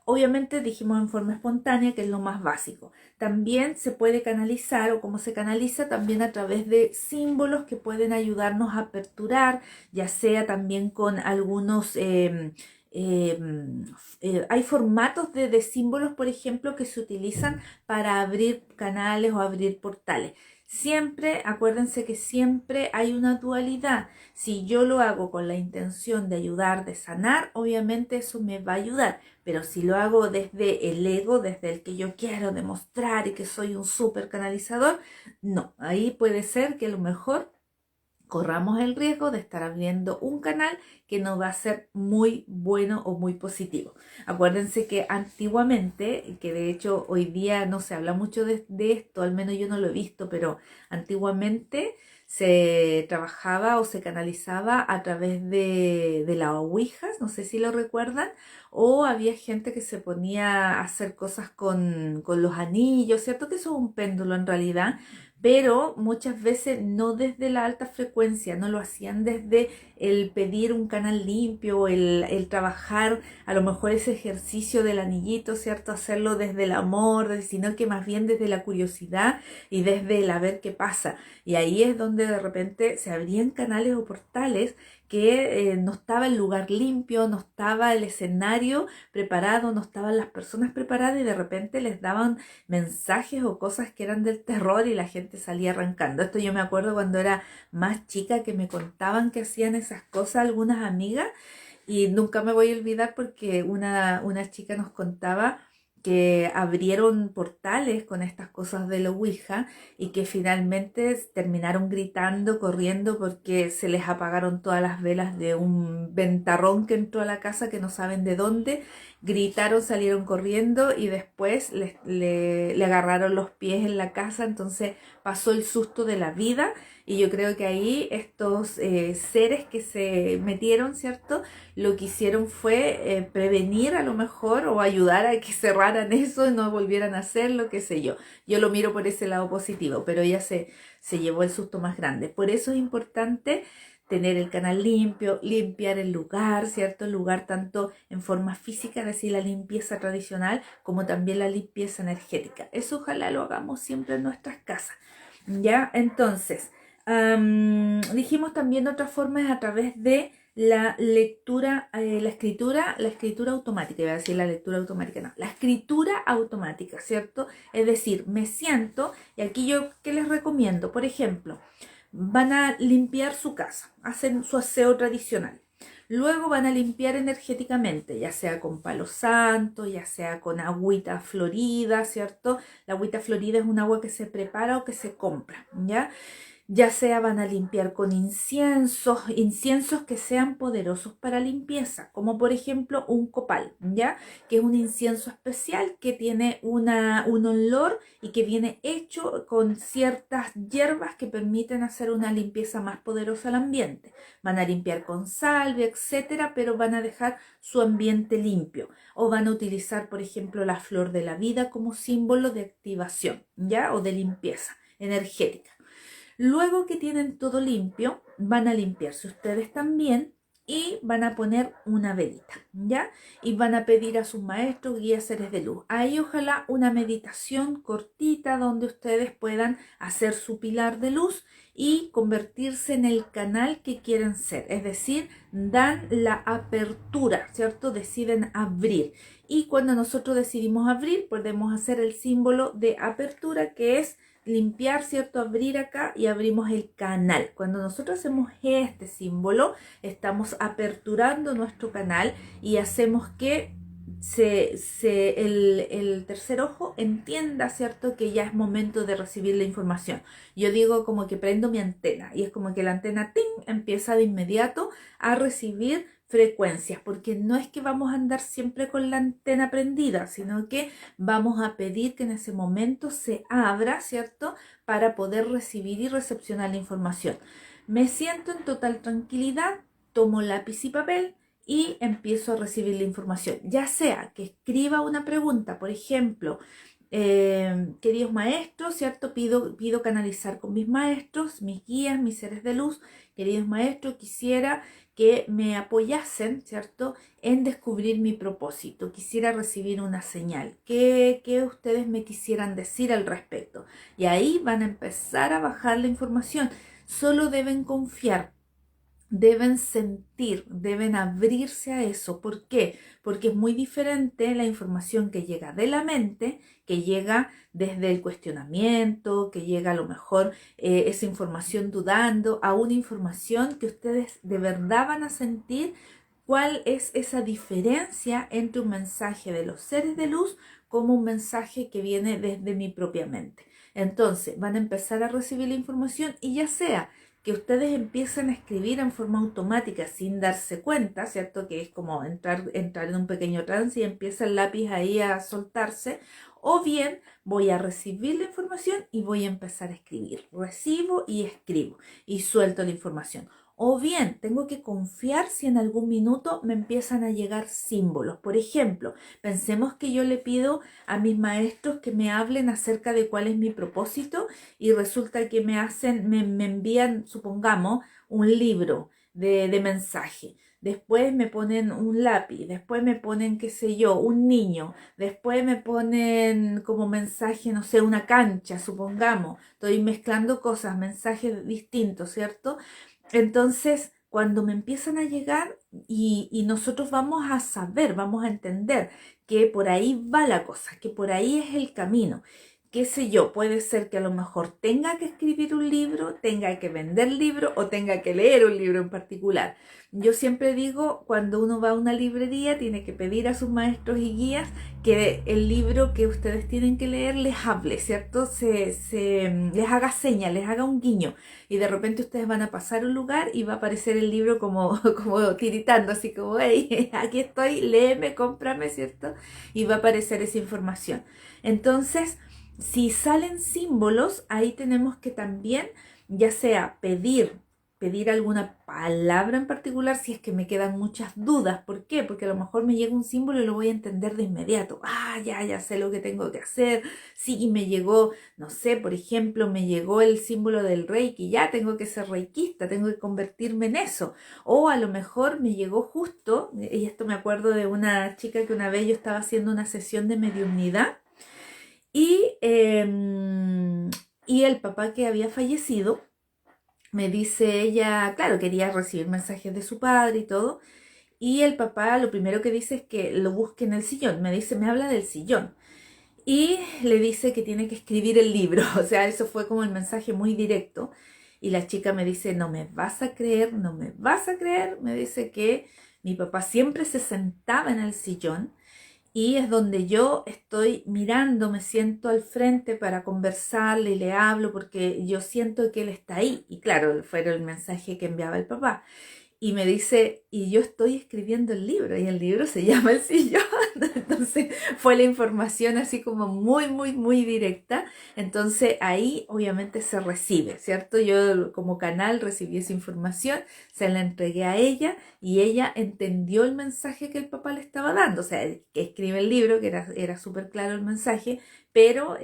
Obviamente dijimos en forma espontánea, que es lo más básico. También se puede canalizar, o como se canaliza, también a través de símbolos que pueden ayudarnos a aperturar, ya sea también con algunos... eh, hay formatos de símbolos, por ejemplo, que se utilizan para abrir canales o abrir portales. Siempre, acuérdense que siempre hay una dualidad. Si yo lo hago con la intención de ayudar, de sanar, obviamente eso me va a ayudar. Pero si lo hago desde el ego, desde el que yo quiero demostrar y que soy un súper canalizador, no. Ahí puede ser que a lo mejor corramos el riesgo de estar abriendo un canal que no va a ser muy bueno o muy positivo. Acuérdense que antiguamente, que de hecho hoy día no se habla mucho de esto, al menos yo no lo he visto, pero antiguamente se trabajaba o se canalizaba a través de las ouijas, no sé si lo recuerdan, o había gente que se ponía a hacer cosas con los anillos, ¿cierto? Que eso es un péndulo en realidad, pero muchas veces no desde la alta frecuencia, no lo hacían desde el pedir un canal limpio, el trabajar a lo mejor ese ejercicio del anillito, ¿cierto? Hacerlo desde el amor, sino que más bien desde la curiosidad y desde el a ver qué pasa. Y ahí es donde de repente se abrían canales o portales que no estaba el lugar limpio, no estaba el escenario preparado, no estaban las personas preparadas y de repente les daban mensajes o cosas que eran del terror y la gente salía arrancando. Esto yo me acuerdo cuando era más chica, que me contaban que hacían esas cosas algunas amigas, y nunca me voy a olvidar porque una chica nos contaba que abrieron portales con estas cosas de la Ouija y que finalmente terminaron gritando, corriendo, porque se les apagaron todas las velas de un ventarrón que entró a la casa que no saben de dónde. Gritaron, salieron corriendo y después le agarraron los pies en la casa, entonces pasó el susto de la vida. Y yo creo que ahí estos seres que se metieron, ¿cierto? Lo que hicieron fue prevenir a lo mejor, o ayudar a que cerraran eso y no volvieran a hacerlo, qué sé yo. Yo lo miro por ese lado positivo, pero ella se llevó el susto más grande. Por eso es importante tener el canal limpio, limpiar el lugar, ¿cierto? El lugar tanto en forma física, es decir, la limpieza tradicional, como también la limpieza energética. Eso ojalá lo hagamos siempre en nuestras casas, ¿ya? Entonces, dijimos también otra forma es a través de la lectura, la escritura automática, iba a decir la lectura automática, no, la escritura automática, ¿cierto? Es decir, me siento, y aquí yo, ¿qué les recomiendo? Por ejemplo, van a limpiar su casa, hacen su aseo tradicional. Luego van a limpiar energéticamente, ya sea con palo santo, ya sea con agüita florida, ¿cierto? La agüita florida es un agua que se prepara o que se compra, ¿ya? Ya sea van a limpiar con inciensos que sean poderosos para limpieza, como por ejemplo un copal, ¿ya? Que es un incienso especial que tiene un olor y que viene hecho con ciertas hierbas que permiten hacer una limpieza más poderosa al ambiente. Van a limpiar con salvia, etcétera, pero van a dejar su ambiente limpio. O van a utilizar, por ejemplo, la flor de la vida como símbolo de activación, ¿ya? O de limpieza energética. Luego que tienen todo limpio, van a limpiarse ustedes también y van a poner una velita, ¿ya? Y van a pedir a sus maestros, guías, seres de luz. Ahí ojalá una meditación cortita donde ustedes puedan hacer su pilar de luz y convertirse en el canal que quieren ser. Es decir, dan la apertura, ¿cierto? Deciden abrir. Y cuando nosotros decidimos abrir, podemos hacer el símbolo de apertura, que es limpiar, ¿cierto? Abrir acá y abrimos el canal. Cuando nosotros hacemos este símbolo, estamos aperturando nuestro canal y hacemos que el tercer ojo entienda, ¿cierto? Que ya es momento de recibir la información. Yo digo como que prendo mi antena y es como que la antena ¡ting! Empieza de inmediato a recibir frecuencias, porque no es que vamos a andar siempre con la antena prendida, sino que vamos a pedir que en ese momento se abra, ¿cierto? Para poder recibir y recepcionar la información. Me siento en total tranquilidad, tomo lápiz y papel y empiezo a recibir la información, ya sea que escriba una pregunta, por ejemplo, queridos maestros, ¿cierto? Pido canalizar con mis maestros, mis guías, mis seres de luz. Queridos maestros, quisiera que me apoyasen, ¿cierto? En descubrir mi propósito. Quisiera recibir una señal. ¿Qué ustedes me quisieran decir al respecto? Y ahí van a empezar a bajar la información. Solo deben confiar. Deben sentir, deben abrirse a eso. ¿Por qué? Porque es muy diferente la información que llega de la mente, que llega desde el cuestionamiento, que llega a lo mejor esa información dudando, a una información que ustedes de verdad van a sentir cuál es esa diferencia entre un mensaje de los seres de luz como un mensaje que viene desde mi propia mente. Entonces van a empezar a recibir la información y ya sea que ustedes empiecen a escribir en forma automática sin darse cuenta, ¿cierto? Que es como entrar en un pequeño trance y empieza el lápiz ahí a soltarse. O bien voy a recibir la información y voy a empezar a escribir. Recibo y escribo y suelto la información. O bien tengo que confiar si en algún minuto me empiezan a llegar símbolos. Por ejemplo, pensemos que yo le pido a mis maestros que me hablen acerca de cuál es mi propósito y resulta que me envían, supongamos, un libro de mensaje. Después me ponen un lápiz, después me ponen, qué sé yo, un niño, después me ponen como mensaje, no sé, una cancha, supongamos. Estoy mezclando cosas, mensajes distintos, ¿cierto? Entonces, cuando me empiezan a llegar y nosotros vamos a saber, vamos a entender que por ahí va la cosa, que por ahí es el camino. Qué sé yo, puede ser que a lo mejor tenga que escribir un libro, tenga que vender libro o tenga que leer un libro en particular. Yo siempre digo, cuando uno va a una librería, tiene que pedir a sus maestros y guías que el libro que ustedes tienen que leer les hable, ¿cierto? Les haga señas, les haga un guiño. Y de repente ustedes van a pasar un lugar y va a aparecer el libro como, como tiritando, así como, hey, aquí estoy, léeme, cómprame, ¿cierto? Y va a aparecer esa información. Entonces, si salen símbolos, ahí tenemos que también, ya sea pedir alguna palabra en particular si es que me quedan muchas dudas. ¿Por qué? Porque a lo mejor me llega un símbolo y lo voy a entender de inmediato. Ah, ya sé lo que tengo que hacer. Sí, y me llegó, no sé, por ejemplo, me llegó el símbolo del Reiki. Ya tengo que ser reikista, tengo que convertirme en eso. O a lo mejor me llegó justo, y esto me acuerdo de una chica que una vez yo estaba haciendo una sesión de mediumnidad. Y el papá que había fallecido, me dice ella, claro, quería recibir mensajes de su padre y todo. Y el papá lo primero que dice es que lo busque en el sillón. Me dice, me habla del sillón. Y le dice que tiene que escribir el libro. O sea, eso fue como el mensaje muy directo. Y la chica me dice, no me vas a creer, no me vas a creer. Me dice que mi papá siempre se sentaba en el sillón y es donde yo estoy mirando, me siento al frente para conversarle y le hablo porque yo siento que él está ahí. Y claro, fue el mensaje que enviaba el papá. Y me dice, y yo estoy escribiendo el libro, y el libro se llama El Sillón. Entonces fue la información así como muy directa. Entonces ahí obviamente se recibe, ¿cierto? Yo como canal recibí esa información, se la entregué a ella y ella entendió el mensaje que el papá le estaba dando. O sea, el que escribe el libro, que era súper claro el mensaje, pero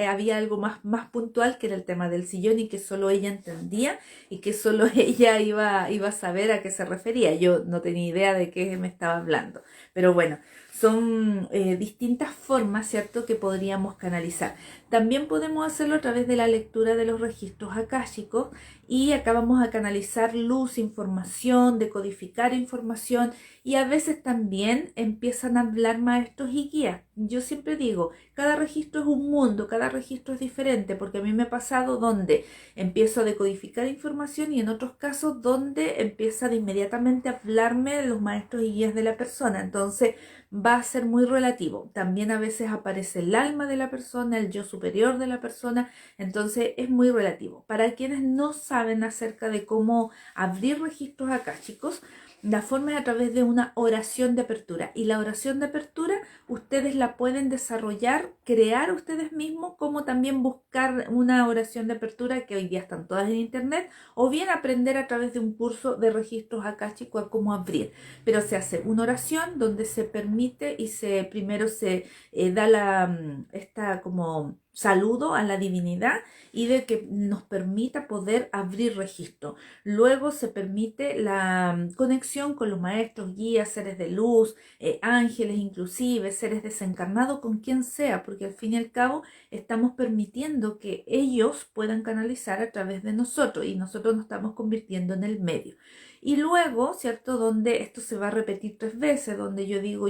había algo más puntual que era el tema del sillón y que solo ella entendía y que solo ella iba a saber a qué se refería. Yo no tenía idea de qué me estaba hablando. Pero bueno, son distintas formas, ¿cierto?, que podríamos canalizar. También podemos hacerlo a través de la lectura de los registros akáshicos y acá vamos a canalizar luz, información, decodificar información y a veces también empiezan a hablar maestros y guías. Yo siempre digo, cada registro es un mundo, cada registro es diferente, porque a mí me ha pasado donde empiezo a decodificar información y en otros casos donde empiezan inmediatamente a hablarme los maestros y guías de la persona. Entonces va a ser muy relativo. También a veces aparece el alma de la persona, el yo superior de la persona, entonces es muy relativo. Para quienes no saben acerca de cómo abrir registros akáshicos, La forma es a través de una oración de apertura. Y la oración de apertura ustedes la pueden desarrollar, crear ustedes mismos, como también buscar una oración de apertura que hoy día están todas en internet, o bien aprender a través de un curso de registros akáshicos a cómo abrir. Pero se hace una oración donde se permite y primero se da esta como saludo a la divinidad y de que nos permita poder abrir registro. Luego se permite la conexión con los maestros, guías, seres de luz, ángeles inclusive, seres desencarnados, con quien sea, porque al fin y al cabo estamos permitiendo que ellos puedan canalizar a través de nosotros y nosotros nos estamos convirtiendo en el medio. Y luego, ¿cierto? Donde esto se va a repetir 3 veces, donde yo digo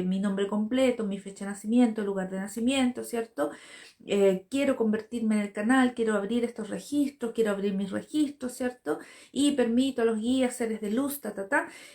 mi nombre completo, mi fecha de nacimiento, lugar de nacimiento, ¿cierto? Quiero convertirme en el canal, quiero abrir estos registros, quiero abrir mis registros, ¿cierto? Y permito a los guías, seres de luz,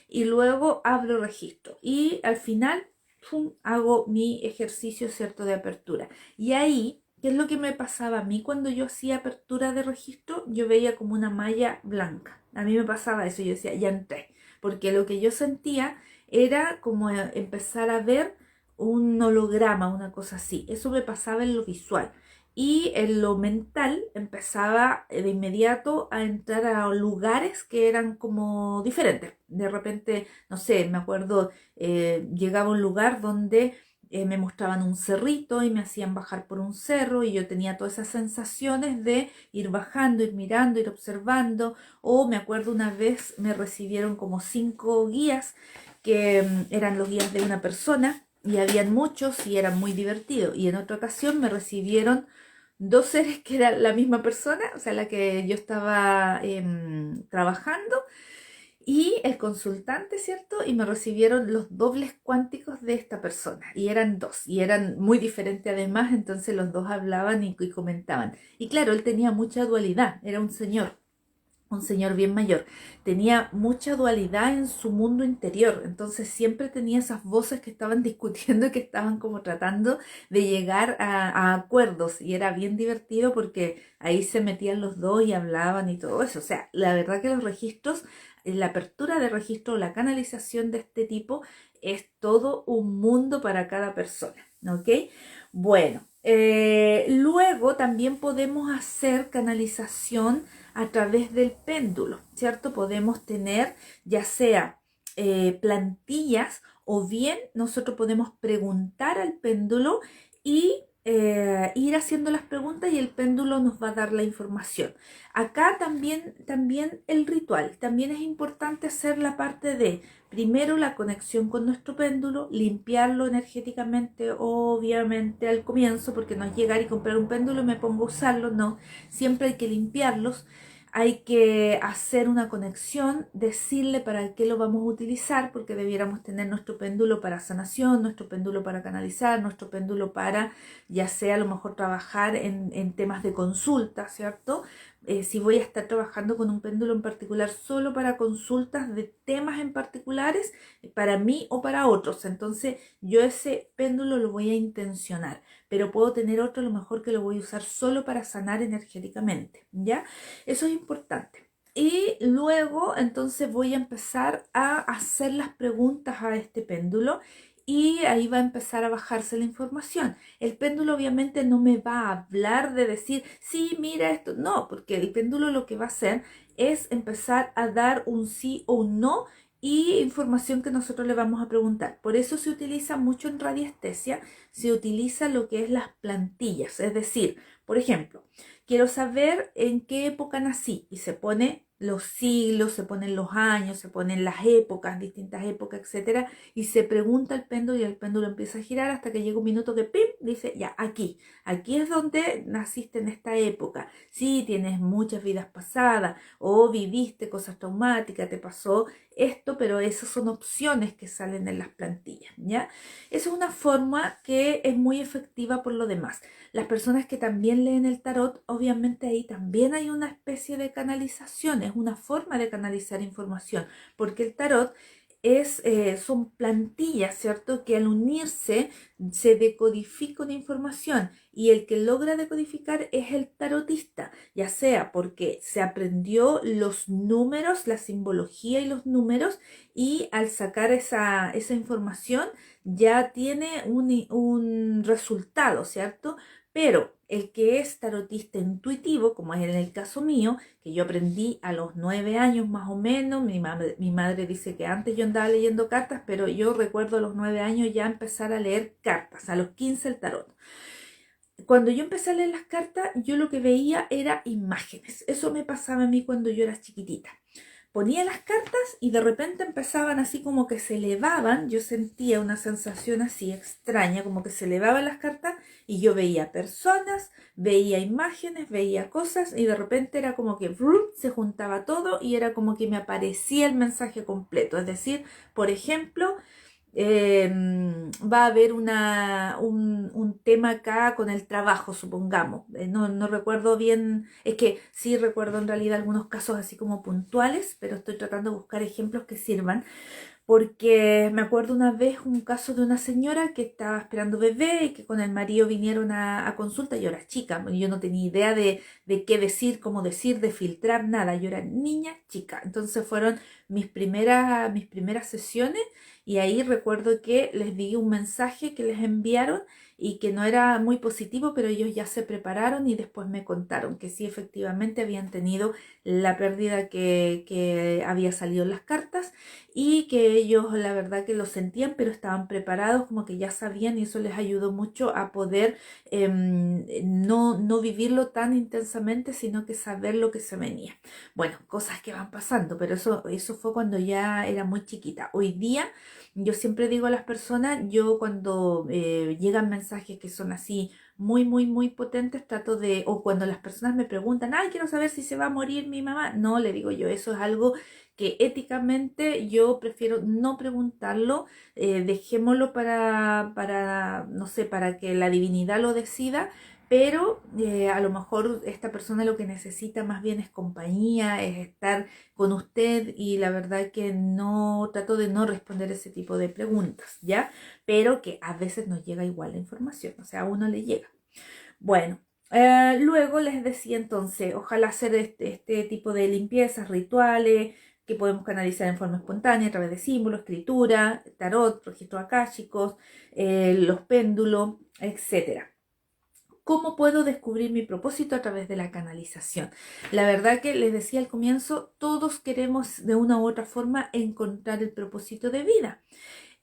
y luego abro registro. Y al final, ¡pum!, hago mi ejercicio, ¿cierto?, de apertura. Y ahí, ¿qué es lo que me pasaba a mí cuando yo hacía apertura de registro? Yo veía como una malla blanca. A mí me pasaba eso, yo decía, ya entré. Porque lo que yo sentía era como empezar a ver un holograma, una cosa así. Eso me pasaba en lo visual. Y en lo mental empezaba de inmediato a entrar a lugares que eran como diferentes. De repente, no sé, me acuerdo, llegaba a un lugar donde me mostraban un cerrito y me hacían bajar por un cerro y yo tenía todas esas sensaciones de ir bajando, ir mirando, ir observando. O me acuerdo una vez me recibieron como 5 guías que eran los guías de una persona y habían muchos y era muy divertido. Y en otra ocasión me recibieron 2 seres que eran la misma persona, o sea, la que yo estaba trabajando, y el consultante, ¿cierto? Y me recibieron los dobles cuánticos de esta persona. Y eran 2, y eran muy diferentes además, entonces los 2 hablaban y comentaban. Y claro, él tenía mucha dualidad, era un señor bien mayor, tenía mucha dualidad en su mundo interior, entonces siempre tenía esas voces que estaban discutiendo y que estaban como tratando de llegar a acuerdos, y era bien divertido porque ahí se metían los dos y hablaban y todo eso. O sea, la verdad que los registros, la apertura de registro, la canalización de este tipo es todo un mundo para cada persona, ¿ok? Bueno, luego también podemos hacer canalización a través del péndulo, ¿cierto? Podemos tener ya sea plantillas, o bien nosotros podemos preguntar al péndulo y ir haciendo las preguntas y el péndulo nos va a dar la información. Acá también el ritual, también es importante hacer la parte de primero la conexión con nuestro péndulo, limpiarlo energéticamente, obviamente al comienzo, porque no es llegar y comprar un péndulo y me pongo a usarlo, no, siempre hay que limpiarlos. Hay que hacer una conexión, decirle para qué lo vamos a utilizar, porque debiéramos tener nuestro péndulo para sanación, nuestro péndulo para canalizar, nuestro péndulo para, ya sea a lo mejor trabajar en temas de consulta, ¿cierto? Si voy a estar trabajando con un péndulo en particular solo para consultas de temas en particulares, para mí o para otros, entonces yo ese péndulo lo voy a intencionar, pero puedo tener otro a lo mejor que lo voy a usar solo para sanar energéticamente, ¿ya? Eso es importante. Y luego entonces voy a empezar a hacer las preguntas a este péndulo y ahí va a empezar a bajarse la información. El péndulo obviamente no me va a hablar de decir, sí, mira esto, no, porque el péndulo lo que va a hacer es empezar a dar un sí o un no y información que nosotros le vamos a preguntar. Por eso se utiliza mucho en radiestesia, se utiliza lo que es las plantillas, es decir, por ejemplo, quiero saber en qué época nací y se pone los siglos, se ponen los años, se ponen las épocas, distintas épocas, etcétera, y se pregunta al péndulo y el péndulo empieza a girar hasta que llega un minuto que ¡pim!, dice, ya, aquí es donde naciste en esta época. Sí, tienes muchas vidas pasadas o viviste cosas traumáticas, te pasó esto, pero esas son opciones que salen en las plantillas, ¿ya? Esa es una forma que es muy efectiva por lo demás. Las personas que también leen el tarot, obviamente ahí también hay una especie de canalización, es una forma de canalizar información, porque el tarot son plantillas, ¿cierto? Que al unirse se decodifica una información y el que logra decodificar es el tarotista, ya sea porque se aprendió los números, la simbología y los números y al sacar esa información ya tiene un resultado, ¿cierto? Pero el que es tarotista intuitivo, como es en el caso mío, que yo aprendí a los 9 años más o menos, mi madre dice que antes yo andaba leyendo cartas, pero yo recuerdo a los 9 años ya empezar a leer cartas, a los 15 el tarot. Cuando yo empecé a leer las cartas, yo lo que veía era imágenes. Eso me pasaba a mí cuando yo era chiquitita. Ponía las cartas y de repente empezaban así como que se elevaban. Yo sentía una sensación así extraña, como que se elevaban las cartas y yo veía personas, veía imágenes, veía cosas y de repente era como que se juntaba todo y era como que me aparecía el mensaje completo. Es decir, por ejemplo, va a haber un tema acá con el trabajo, supongamos. No recuerdo bien, es que sí recuerdo en realidad algunos casos así como puntuales, pero estoy tratando de buscar ejemplos que sirvan. Porque me acuerdo una vez un caso de una señora que estaba esperando bebé y que con el marido vinieron a consulta. Yo era chica, yo no tenía idea de qué decir, cómo decir, de filtrar, nada. Yo era niña chica. Entonces fueron mis primeras sesiones y ahí recuerdo que les di un mensaje que les enviaron y que no era muy positivo, pero ellos ya se prepararon y después me contaron que sí, efectivamente habían tenido la pérdida que había salido en las cartas y que ellos la verdad que lo sentían, pero estaban preparados, como que ya sabían y eso les ayudó mucho a poder no vivirlo tan intensamente, sino que saber lo que se venía. Bueno, cosas que van pasando, pero eso fue cuando ya era muy chiquita. Hoy día yo siempre digo a las personas, yo cuando llegan mensajes que son así muy, muy, muy potentes, o cuando las personas me preguntan, ay, quiero saber si se va a morir mi mamá, no, le digo yo, eso es algo que éticamente yo prefiero no preguntarlo, dejémoslo no sé, para que la divinidad lo decida, pero a lo mejor esta persona lo que necesita más bien es compañía, es estar con usted y la verdad que no trato de no responder ese tipo de preguntas, ¿ya? Pero que a veces nos llega igual la información, o sea, a uno le llega. Bueno, luego les decía entonces, ojalá hacer este tipo de limpiezas, rituales, que podemos canalizar en forma espontánea a través de símbolos, escritura, tarot, registros akáshicos, los péndulos, etcétera. ¿Cómo puedo descubrir mi propósito a través de la canalización? La verdad que les decía al comienzo, todos queremos de una u otra forma encontrar el propósito de vida.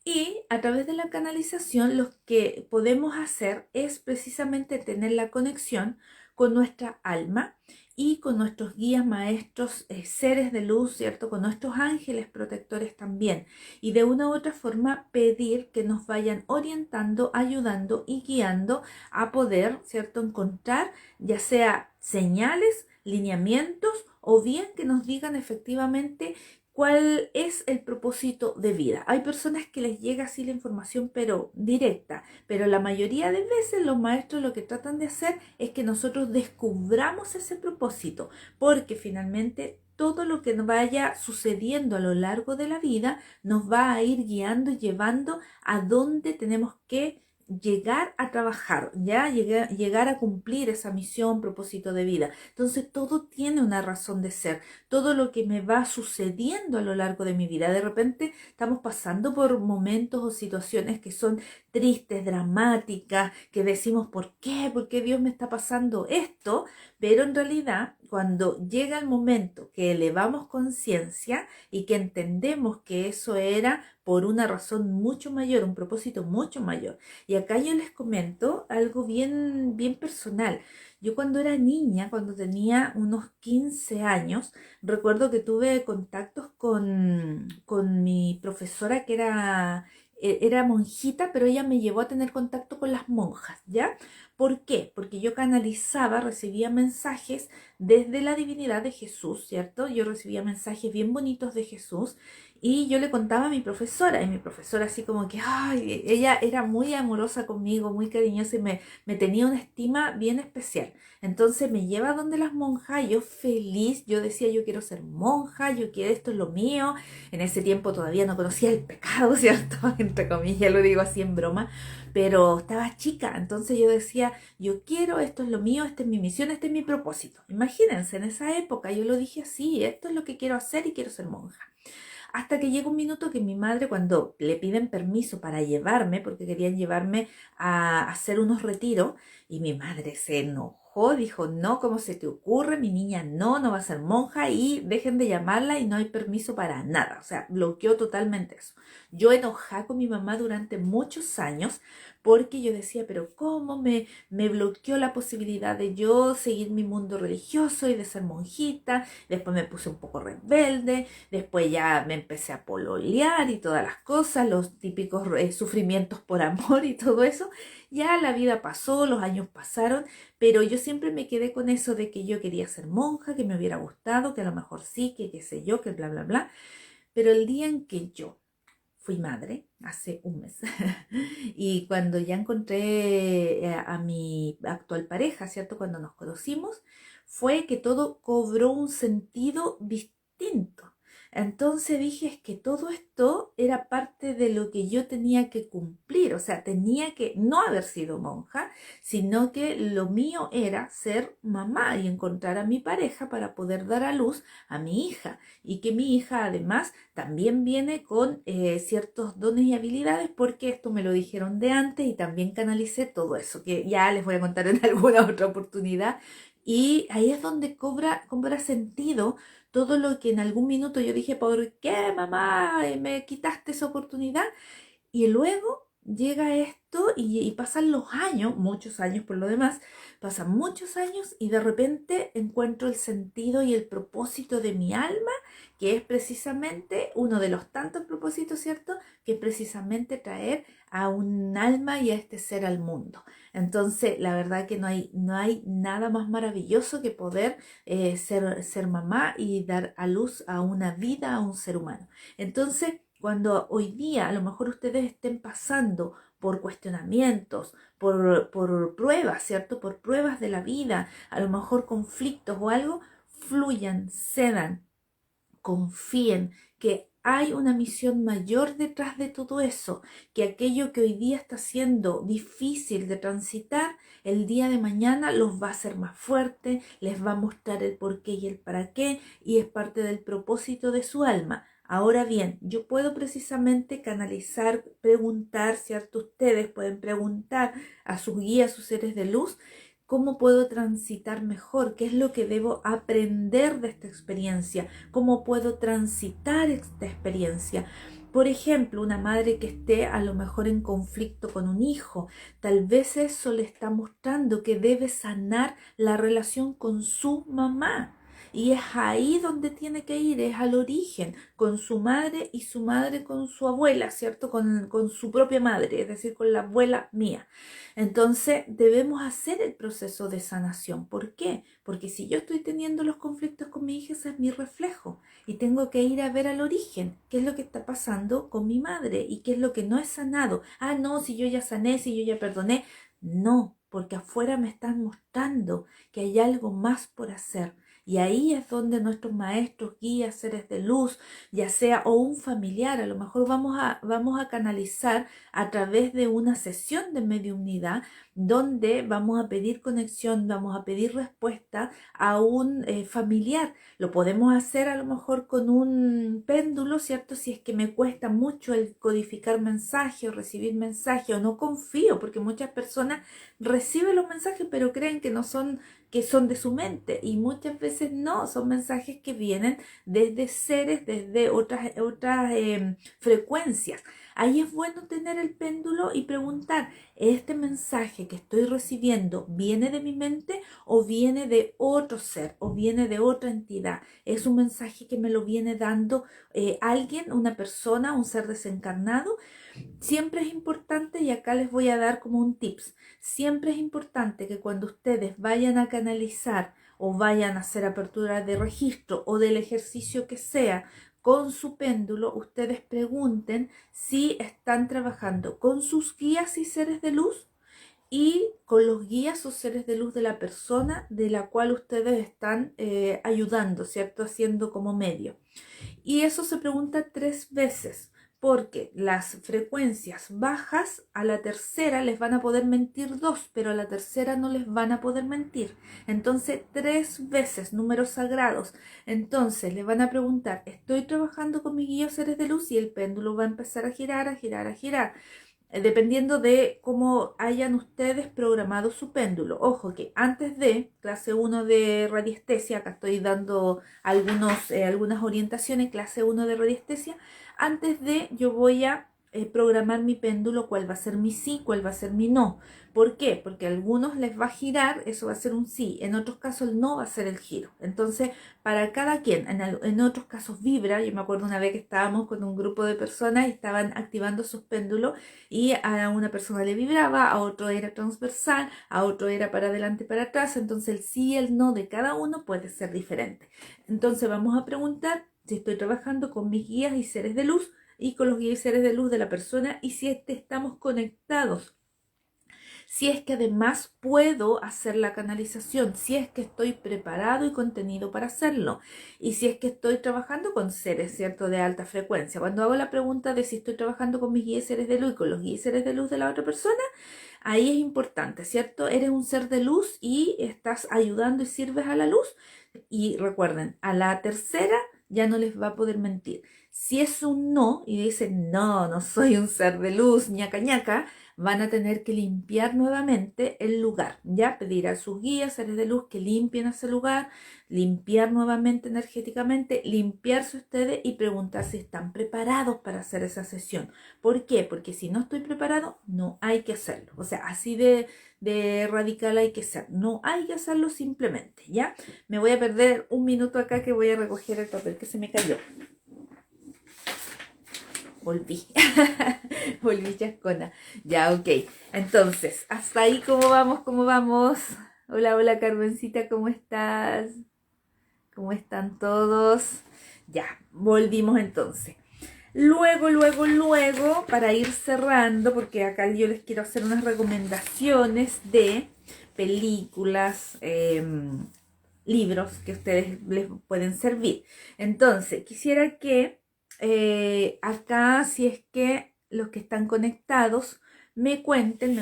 Y a través de la canalización lo que podemos hacer es precisamente tener la conexión con nuestra alma y con nuestros guías maestros, seres de luz, ¿cierto? Con nuestros ángeles protectores también. Y de una u otra forma pedir que nos vayan orientando, ayudando y guiando a poder, ¿cierto? Encontrar ya sea señales, lineamientos o bien que nos digan efectivamente cuál es el propósito de vida. Hay personas que les llega así la información pero directa, pero la mayoría de veces los maestros lo que tratan de hacer es que nosotros descubramos ese propósito, porque finalmente todo lo que nos vaya sucediendo a lo largo de la vida nos va a ir guiando y llevando a donde tenemos que llegar a trabajar, ya llegar a cumplir esa misión, propósito de vida. Entonces todo tiene una razón de ser, todo lo que me va sucediendo a lo largo de mi vida. De repente estamos pasando por momentos o situaciones que son tristes, dramáticas, que decimos, ¿por qué? ¿Por qué Dios me está pasando esto? Pero en realidad, cuando llega el momento que elevamos conciencia y que entendemos que eso era por una razón mucho mayor, un propósito mucho mayor. Y acá yo les comento algo bien, bien personal. Yo cuando era niña, cuando tenía unos 15 años, recuerdo que tuve contactos con mi profesora que era monjita, pero ella me llevó a tener contacto con las monjas, ¿ya? ¿Por qué? Porque yo canalizaba, recibía mensajes desde la divinidad de Jesús, ¿cierto? Yo recibía mensajes bien bonitos de Jesús Y yo le contaba a mi profesora, y mi profesora así como que, ay, ella era muy amorosa conmigo, muy cariñosa y me tenía una estima bien especial. Entonces me lleva donde las monjas, y yo feliz, yo decía, yo quiero ser monja, yo quiero, esto es lo mío. En ese tiempo todavía no conocía el pecado, ¿cierto? Entre comillas, lo digo así en broma, pero estaba chica, entonces yo decía, yo quiero, esto es lo mío, esta es mi misión, este es mi propósito. Imagínense, en esa época yo lo dije así, esto es lo que quiero hacer y quiero ser monja. Hasta que llega un minuto que mi madre, cuando le piden permiso para llevarme, porque querían llevarme a hacer unos retiros, y mi madre se enojó, dijo, no, ¿cómo se te ocurre? Mi niña no va a ser monja y dejen de llamarla y no hay permiso para nada. O sea, bloqueó totalmente eso. Yo enojada con mi mamá durante muchos años porque yo decía, pero ¿cómo me bloqueó la posibilidad de yo seguir mi mundo religioso y de ser monjita? Después me puse un poco rebelde. Después ya me empecé a pololear y todas las cosas, los típicos sufrimientos por amor y todo eso. Ya la vida pasó, los años pasaron, pero yo siempre me quedé con eso de que yo quería ser monja, que me hubiera gustado, que a lo mejor sí, que qué sé yo, que bla, bla, bla. Pero el día en que yo fui madre, hace un mes, y cuando ya encontré a mi actual pareja, ¿cierto? Cuando nos conocimos, fue que todo cobró un sentido distinto. Entonces dije, es que todo esto era parte de lo que yo tenía que cumplir, o sea, tenía que no haber sido monja, sino que lo mío era ser mamá y encontrar a mi pareja para poder dar a luz a mi hija, y que mi hija además también viene con ciertos dones y habilidades, porque esto me lo dijeron de antes y también canalicé todo eso, que ya les voy a contar en alguna otra oportunidad. Y ahí es donde cobra sentido todo lo que en algún minuto yo dije, ¿por qué, mamá, me quitaste esa oportunidad? Y luego llega esto y pasan los años, muchos años por lo demás, pasan muchos años y de repente encuentro el sentido y el propósito de mi alma, que es precisamente uno de los tantos propósitos, ¿cierto? Que es precisamente traer a un alma y a este ser al mundo. Entonces, la verdad que no hay nada más maravilloso que poder ser mamá y dar a luz a una vida, a un ser humano. Entonces, cuando hoy día a lo mejor ustedes estén pasando por cuestionamientos, por pruebas, ¿cierto? Por pruebas de la vida, a lo mejor conflictos o algo, fluyan, cedan, confíen que hay una misión mayor detrás de todo eso, que aquello que hoy día está siendo difícil de transitar, el día de mañana los va a hacer más fuertes, les va a mostrar el por qué y el para qué, y es parte del propósito de su alma. Ahora bien, yo puedo precisamente canalizar, preguntar, ¿cierto? Ustedes pueden preguntar a sus guías, a sus seres de luz, ¿cómo puedo transitar mejor? ¿Qué es lo que debo aprender de esta experiencia? ¿Cómo puedo transitar esta experiencia? Por ejemplo, una madre que esté a lo mejor en conflicto con un hijo, tal vez eso le está mostrando que debe sanar la relación con su mamá. Y es ahí donde tiene que ir, es al origen, con su madre y su madre con su abuela, ¿cierto? Con su propia madre, es decir, con la abuela mía. Entonces debemos hacer el proceso de sanación. ¿Por qué? Porque si yo estoy teniendo los conflictos con mi hija, ese es mi reflejo y tengo que ir a ver al origen, qué es lo que está pasando con mi madre y qué es lo que no es sanado. Ah, no, si yo ya sané, si yo ya perdoné. No, porque afuera me están mostrando que hay algo más por hacer. Y ahí es donde nuestros maestros, guías, seres de luz, ya sea o un familiar, a lo mejor vamos a canalizar a través de una sesión de mediunidad donde vamos a pedir conexión, vamos a pedir respuesta a un familiar. Lo podemos hacer a lo mejor con un péndulo, ¿cierto? Si es que me cuesta mucho el codificar mensajes o recibir mensajes o no confío, porque muchas personas reciben los mensajes pero creen que son de su mente, y muchas veces no, son mensajes que vienen desde seres, desde otras frecuencias. Ahí es bueno tener el péndulo y preguntar, ¿este mensaje que estoy recibiendo viene de mi mente o viene de otro ser o viene de otra entidad? ¿Es un mensaje que me lo viene dando alguien, una persona, un ser desencarnado? Siempre es importante, y acá les voy a dar como un tips, siempre es importante que cuando ustedes vayan a canalizar o vayan a hacer apertura de registro o del ejercicio que sea, con su péndulo, ustedes pregunten si están trabajando con sus guías y seres de luz y con los guías o seres de luz de la persona de la cual ustedes están ayudando, ¿cierto? Haciendo como medio. Y eso se pregunta 3 veces, porque las frecuencias bajas a la tercera les van a poder mentir 2, pero a la tercera no les van a poder mentir. Entonces 3 veces, números sagrados. Entonces les van a preguntar, ¿estoy trabajando con mis guías seres de luz? Y el péndulo va a empezar a girar, a girar, a girar, dependiendo de cómo hayan ustedes programado su péndulo. Ojo que antes de clase 1 de radiestesia, acá estoy dando algunas orientaciones, clase 1 de radiestesia, antes de yo voy a programar mi péndulo, cuál va a ser mi sí, cuál va a ser mi no. ¿Por qué? Porque a algunos les va a girar, eso va a ser un sí, en otros casos el no va a ser el giro. Entonces, para cada quien, en otros casos vibra. Yo me acuerdo una vez que estábamos con un grupo de personas y estaban activando sus péndulos y a una persona le vibraba, a otro era transversal, a otro era para adelante y para atrás. Entonces el sí y el no de cada uno puede ser diferente. Entonces vamos a preguntar si estoy trabajando con mis guías y seres de luz y con los guías y seres de luz de la persona y si estamos conectados. Si es que además puedo hacer la canalización, si es que estoy preparado y contenido para hacerlo, y si es que estoy trabajando con seres, ¿cierto?, de alta frecuencia. Cuando hago la pregunta de si estoy trabajando con mis guías y seres de luz y con los guías y seres de luz de la otra persona, ahí es importante, ¿cierto? Eres un ser de luz y estás ayudando y sirves a la luz. Y recuerden, a la tercera ya no les va a poder mentir. Si es un no y dicen, no, no soy un ser de luz, ñaca ñaca, van a tener que limpiar nuevamente el lugar, ya pedir a sus guías, seres de luz, que limpien ese lugar, limpiar nuevamente energéticamente, limpiarse ustedes y preguntar si están preparados para hacer esa sesión. ¿Por qué? Porque si no estoy preparado, no hay que hacerlo. O sea, así de radical hay que ser. No hay que hacerlo simplemente, ¿ya? Me voy a perder un minuto acá que voy a recoger el papel que se me cayó. Volví. Volví chascona. Ya, ok. Entonces, hasta ahí, ¿cómo vamos? ¿Cómo vamos? Hola, hola, Carmencita, ¿cómo estás? ¿Cómo están todos? Ya, volvimos entonces. Luego, para ir cerrando, porque acá yo les quiero hacer unas recomendaciones de películas, libros que a ustedes les pueden servir. Entonces, quisiera que acá, si es que los que están conectados me cuenten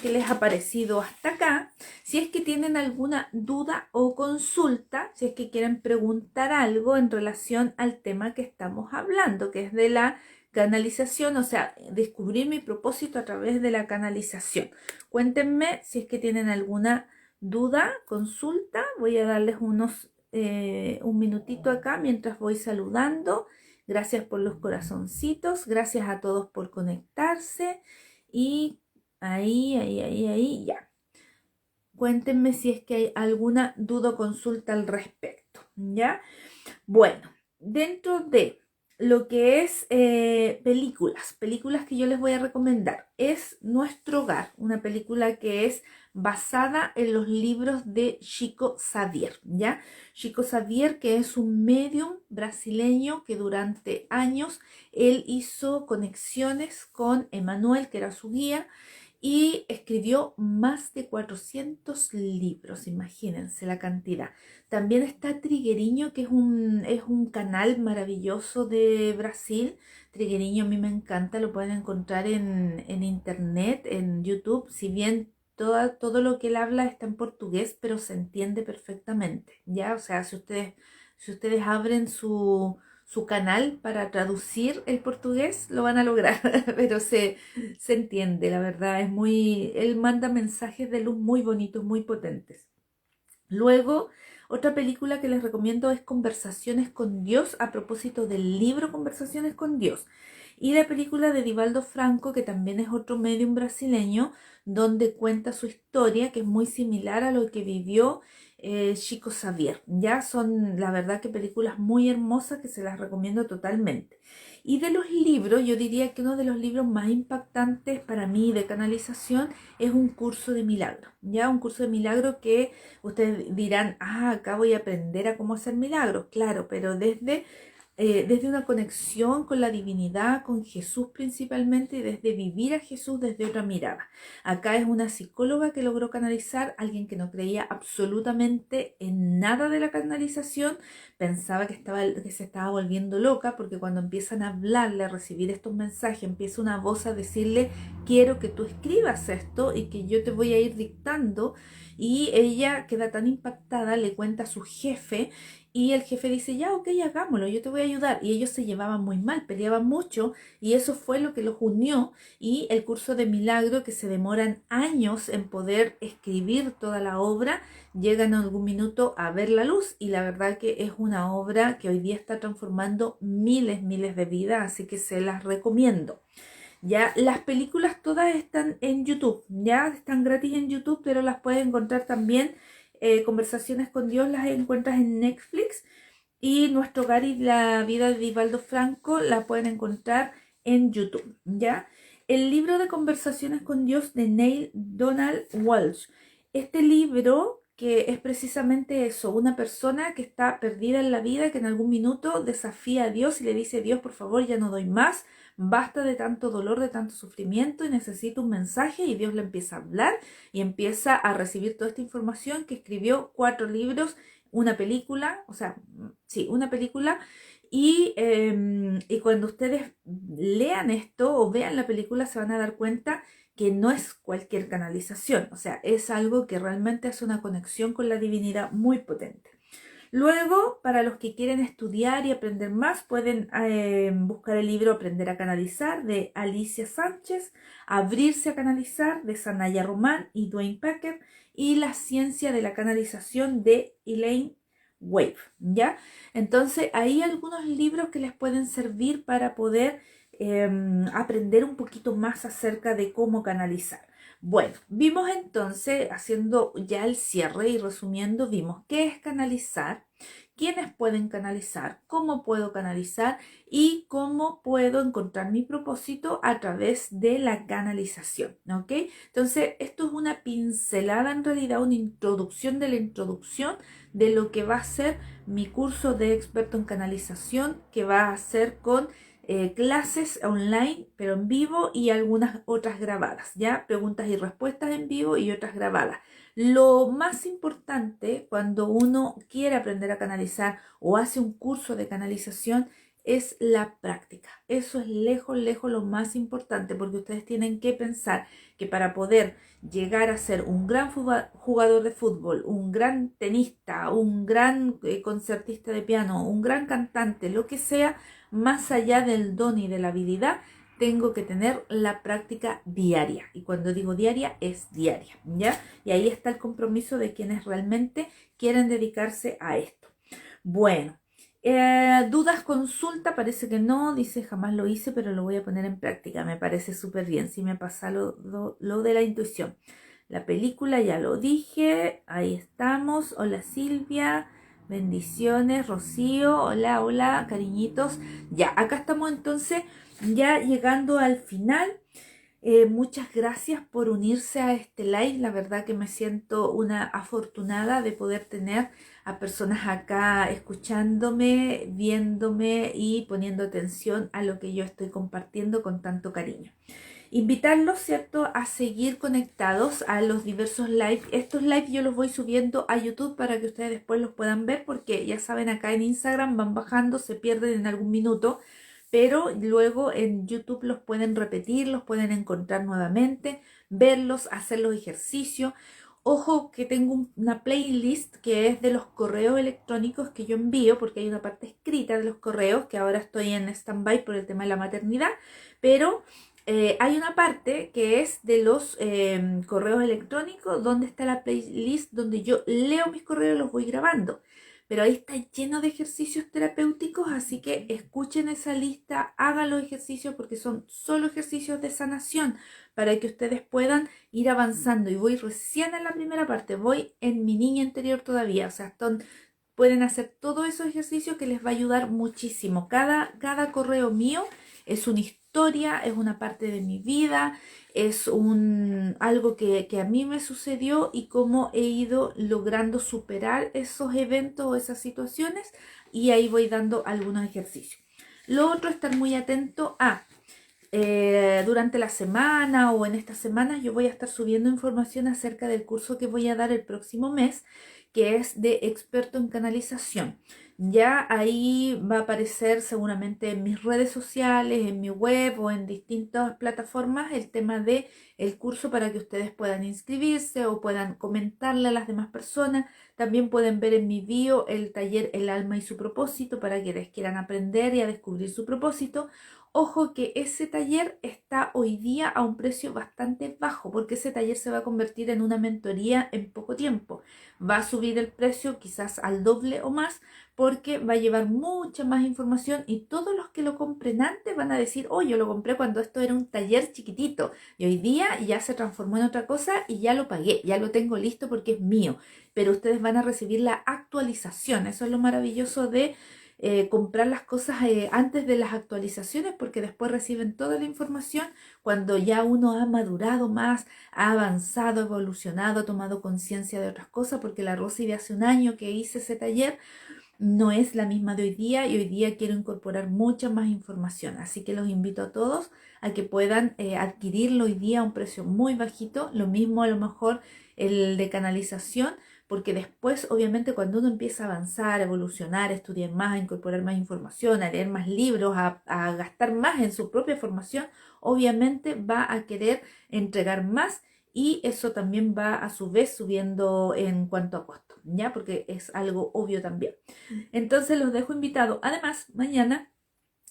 qué les ha parecido hasta acá, si es que tienen alguna duda o consulta, si es que quieren preguntar algo en relación al tema que estamos hablando, que es de la canalización, o sea, descubrir mi propósito a través de la canalización. Cuéntenme si es que tienen alguna duda, consulta. Voy a darles un minutito acá mientras voy saludando. Gracias por los corazoncitos, gracias a todos por conectarse y ahí, ya. Cuéntenme si es que hay alguna duda o consulta al respecto, ¿ya? Bueno, dentro de lo que es películas que yo les voy a recomendar, es Nuestro Hogar, una película que es basada en los libros de Chico Xavier, ¿ya? Chico Xavier, que es un medium brasileño que durante años él hizo conexiones con Emmanuel, que era su guía, y escribió más de 400 libros, imagínense la cantidad. También está Trigueriño, que es un canal maravilloso de Brasil. Trigueriño a mí me encanta, lo pueden encontrar en internet, en YouTube, si bien todo lo que él habla está en portugués, pero se entiende perfectamente, ¿ya? O sea, si ustedes abren su canal para traducir el portugués, lo van a lograr, pero se entiende, la verdad, él manda mensajes de luz muy bonitos, muy potentes. Luego, otra película que les recomiendo es Conversaciones con Dios, a propósito del libro Conversaciones con Dios. Y la película de Divaldo Franco, que también es otro medium brasileño, donde cuenta su historia, que es muy similar a lo que vivió Chico Xavier. Ya son, la verdad, que películas muy hermosas que se las recomiendo totalmente. Y de los libros, yo diría que uno de los libros más impactantes para mí de canalización es Un Curso de Milagro. Ya, Un Curso de Milagro que ustedes dirán, acá voy a aprender a cómo hacer milagros. Claro, pero desde desde una conexión con la divinidad, con Jesús principalmente, y desde vivir a Jesús desde otra mirada. Acá es una psicóloga que logró canalizar, alguien que no creía absolutamente en nada de la canalización, pensaba que se estaba volviendo loca, porque cuando empiezan a hablarle, a recibir estos mensajes, empieza una voz a decirle: quiero que tú escribas esto y que yo te voy a ir dictando. Y ella queda tan impactada, le cuenta a su jefe, y el jefe dice: ya, ok, hagámoslo, yo te voy a ayudar. Y ellos se llevaban muy mal, peleaban mucho, y eso fue lo que los unió. Y el curso de milagro, que se demoran años en poder escribir toda la obra, llegan en algún minuto a ver la luz. Y la verdad que es una obra que hoy día está transformando miles de vidas, así que se las recomiendo. Ya, las películas todas están en YouTube, ya están gratis en YouTube, pero las puedes encontrar también. Conversaciones con Dios las encuentras en Netflix, y Nuestro Hogar y la vida de Vivaldo Franco la pueden encontrar en YouTube, ¿ya? El libro de Conversaciones con Dios de Neale Donald Walsch. Este libro, que es precisamente eso, una persona que está perdida en la vida, que en algún minuto desafía a Dios y le dice: Dios, por favor, ya no doy más, basta de tanto dolor, de tanto sufrimiento, y necesito un mensaje. Y Dios le empieza a hablar y empieza a recibir toda esta información, que escribió 4 libros, una película, o sea, sí, una película. Y cuando ustedes lean esto o vean la película, se van a dar cuenta que no es cualquier canalización, o sea, es algo que realmente hace una conexión con la divinidad muy potente. Luego, para los que quieren estudiar y aprender más, pueden buscar el libro Aprender a Canalizar de Alicia Sánchez, Abrirse a Canalizar de Sanaya Román y Dwayne Packer, y La Ciencia de la Canalización de Elaine Wave, ¿ya? Entonces, hay algunos libros que les pueden servir para poder aprender un poquito más acerca de cómo canalizar. Bueno, vimos entonces, haciendo ya el cierre y resumiendo, vimos qué es canalizar, quiénes pueden canalizar, cómo puedo canalizar y cómo puedo encontrar mi propósito a través de la canalización, ¿ok? Entonces, esto es una pincelada, en realidad, una introducción de la introducción de lo que va a ser mi curso de experto en canalización, que va a ser con clases online, pero en vivo, y algunas otras grabadas, ya preguntas y respuestas en vivo y otras grabadas. Lo más importante cuando uno quiere aprender a canalizar o hace un curso de canalización es la práctica. Eso es lejos lo más importante, porque ustedes tienen que pensar que para poder llegar a ser un gran jugador de fútbol, un gran tenista, un gran concertista de piano, un gran cantante, lo que sea, más allá del don y de la habilidad, tengo que tener la práctica diaria. Y cuando digo diaria, es diaria, ¿ya? Y ahí está el compromiso de quienes realmente quieren dedicarse a esto. Bueno, dudas, consulta, parece que no, dice: jamás lo hice, pero lo voy a poner en práctica. Me parece súper bien, si me pasa lo de la intuición. La película ya lo dije, ahí estamos. Hola Silvia, bendiciones. Rocío, hola, cariñitos. Ya, acá estamos entonces ya llegando al final. Muchas gracias por unirse a este live. La verdad que me siento una afortunada de poder tener a personas acá escuchándome, viéndome y poniendo atención a lo que yo estoy compartiendo con tanto cariño. Invitarlos, ¿cierto?, a seguir conectados a los diversos live. Estos live yo los voy subiendo a YouTube para que ustedes después los puedan ver, porque ya saben, acá en Instagram van bajando, se pierden en algún minuto, pero luego en YouTube los pueden repetir, los pueden encontrar nuevamente, verlos, hacer los ejercicios. Ojo que tengo una playlist que es de los correos electrónicos que yo envío, porque hay una parte escrita de los correos que ahora estoy en stand-by por el tema de la maternidad, pero hay una parte que es de los correos electrónicos, donde está la playlist donde yo leo mis correos y los voy grabando. Pero ahí está lleno de ejercicios terapéuticos, así que escuchen esa lista, hagan los ejercicios, porque son solo ejercicios de sanación para que ustedes puedan ir avanzando. Y voy recién en la primera parte, voy en mi niña interior todavía, o sea, pueden hacer todos esos ejercicios que les va a ayudar muchísimo. Cada correo mío es una historia historia, es una parte de mi vida, es algo que a mí me sucedió y cómo he ido logrando superar esos eventos o esas situaciones, y ahí voy dando algunos ejercicios. Lo otro, estar muy atento a durante la semana o en estas semanas yo voy a estar subiendo información acerca del curso que voy a dar el próximo mes, que es de experto en canalización. Ya ahí va a aparecer seguramente en mis redes sociales, en mi web o en distintas plataformas el tema de el curso, para que ustedes puedan inscribirse o puedan comentarle a las demás personas. También pueden ver en mi bio el taller El alma y su propósito, para quienes quieran aprender y a descubrir su propósito. Ojo que ese taller está hoy día a un precio bastante bajo, porque ese taller se va a convertir en una mentoría en poco tiempo. Va a subir el precio quizás al doble o más, porque va a llevar mucha más información, y todos los que lo compren antes van a decir: oh, yo lo compré cuando esto era un taller chiquitito y hoy día ya se transformó en otra cosa y ya lo pagué, ya lo tengo listo porque es mío. Pero ustedes van a recibir la actualización. Eso es lo maravilloso de comprar las cosas antes de las actualizaciones, porque después reciben toda la información cuando ya uno ha madurado más, ha avanzado, evolucionado, ha tomado conciencia de otras cosas, porque la Rosy de hace un año que hice ese taller no es la misma de hoy día, y hoy día quiero incorporar mucha más información. Así que los invito a todos a que puedan adquirirlo hoy día a un precio muy bajito. Lo mismo a lo mejor el de canalización, porque después obviamente cuando uno empieza a avanzar, a evolucionar, a estudiar más, a incorporar más información, a leer más libros, a gastar más en su propia formación, obviamente va a querer entregar más, y eso también va a su vez subiendo en cuanto a costo, ¿ya? Porque es algo obvio también. Entonces los dejo invitados, además, mañana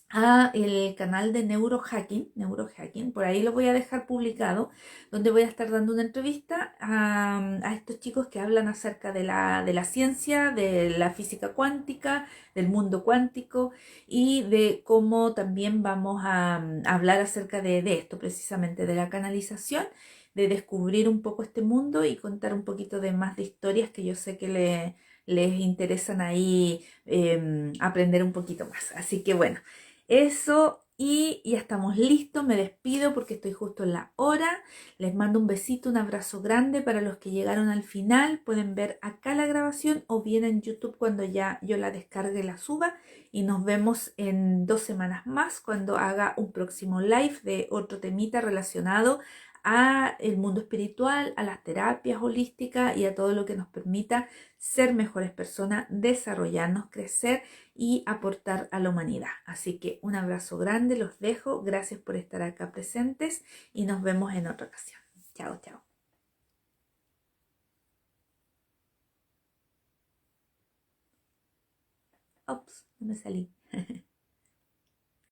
a el canal de Neurohacking, por ahí lo voy a dejar publicado, donde voy a estar dando una entrevista a estos chicos que hablan acerca de la ciencia, de la física cuántica, del mundo cuántico, y de cómo también vamos a hablar acerca de esto, precisamente de la canalización, de descubrir un poco este mundo y contar un poquito de más de historias que yo sé que les interesan ahí, aprender un poquito más. Así que bueno, eso, y ya estamos listos. Me despido porque estoy justo en la hora. Les mando un besito, un abrazo grande. Para los que llegaron al final, pueden ver acá la grabación o bien en YouTube cuando ya yo la descargue y la suba. Y nos vemos en 2 semanas más, cuando haga un próximo live de otro temita relacionado a el mundo espiritual, a las terapias holísticas y a todo lo que nos permita ser mejores personas, desarrollarnos, crecer y aportar a la humanidad. Así que un abrazo grande, los dejo. Gracias por estar acá presentes y nos vemos en otra ocasión. Chao, chao. Ops, no me salí.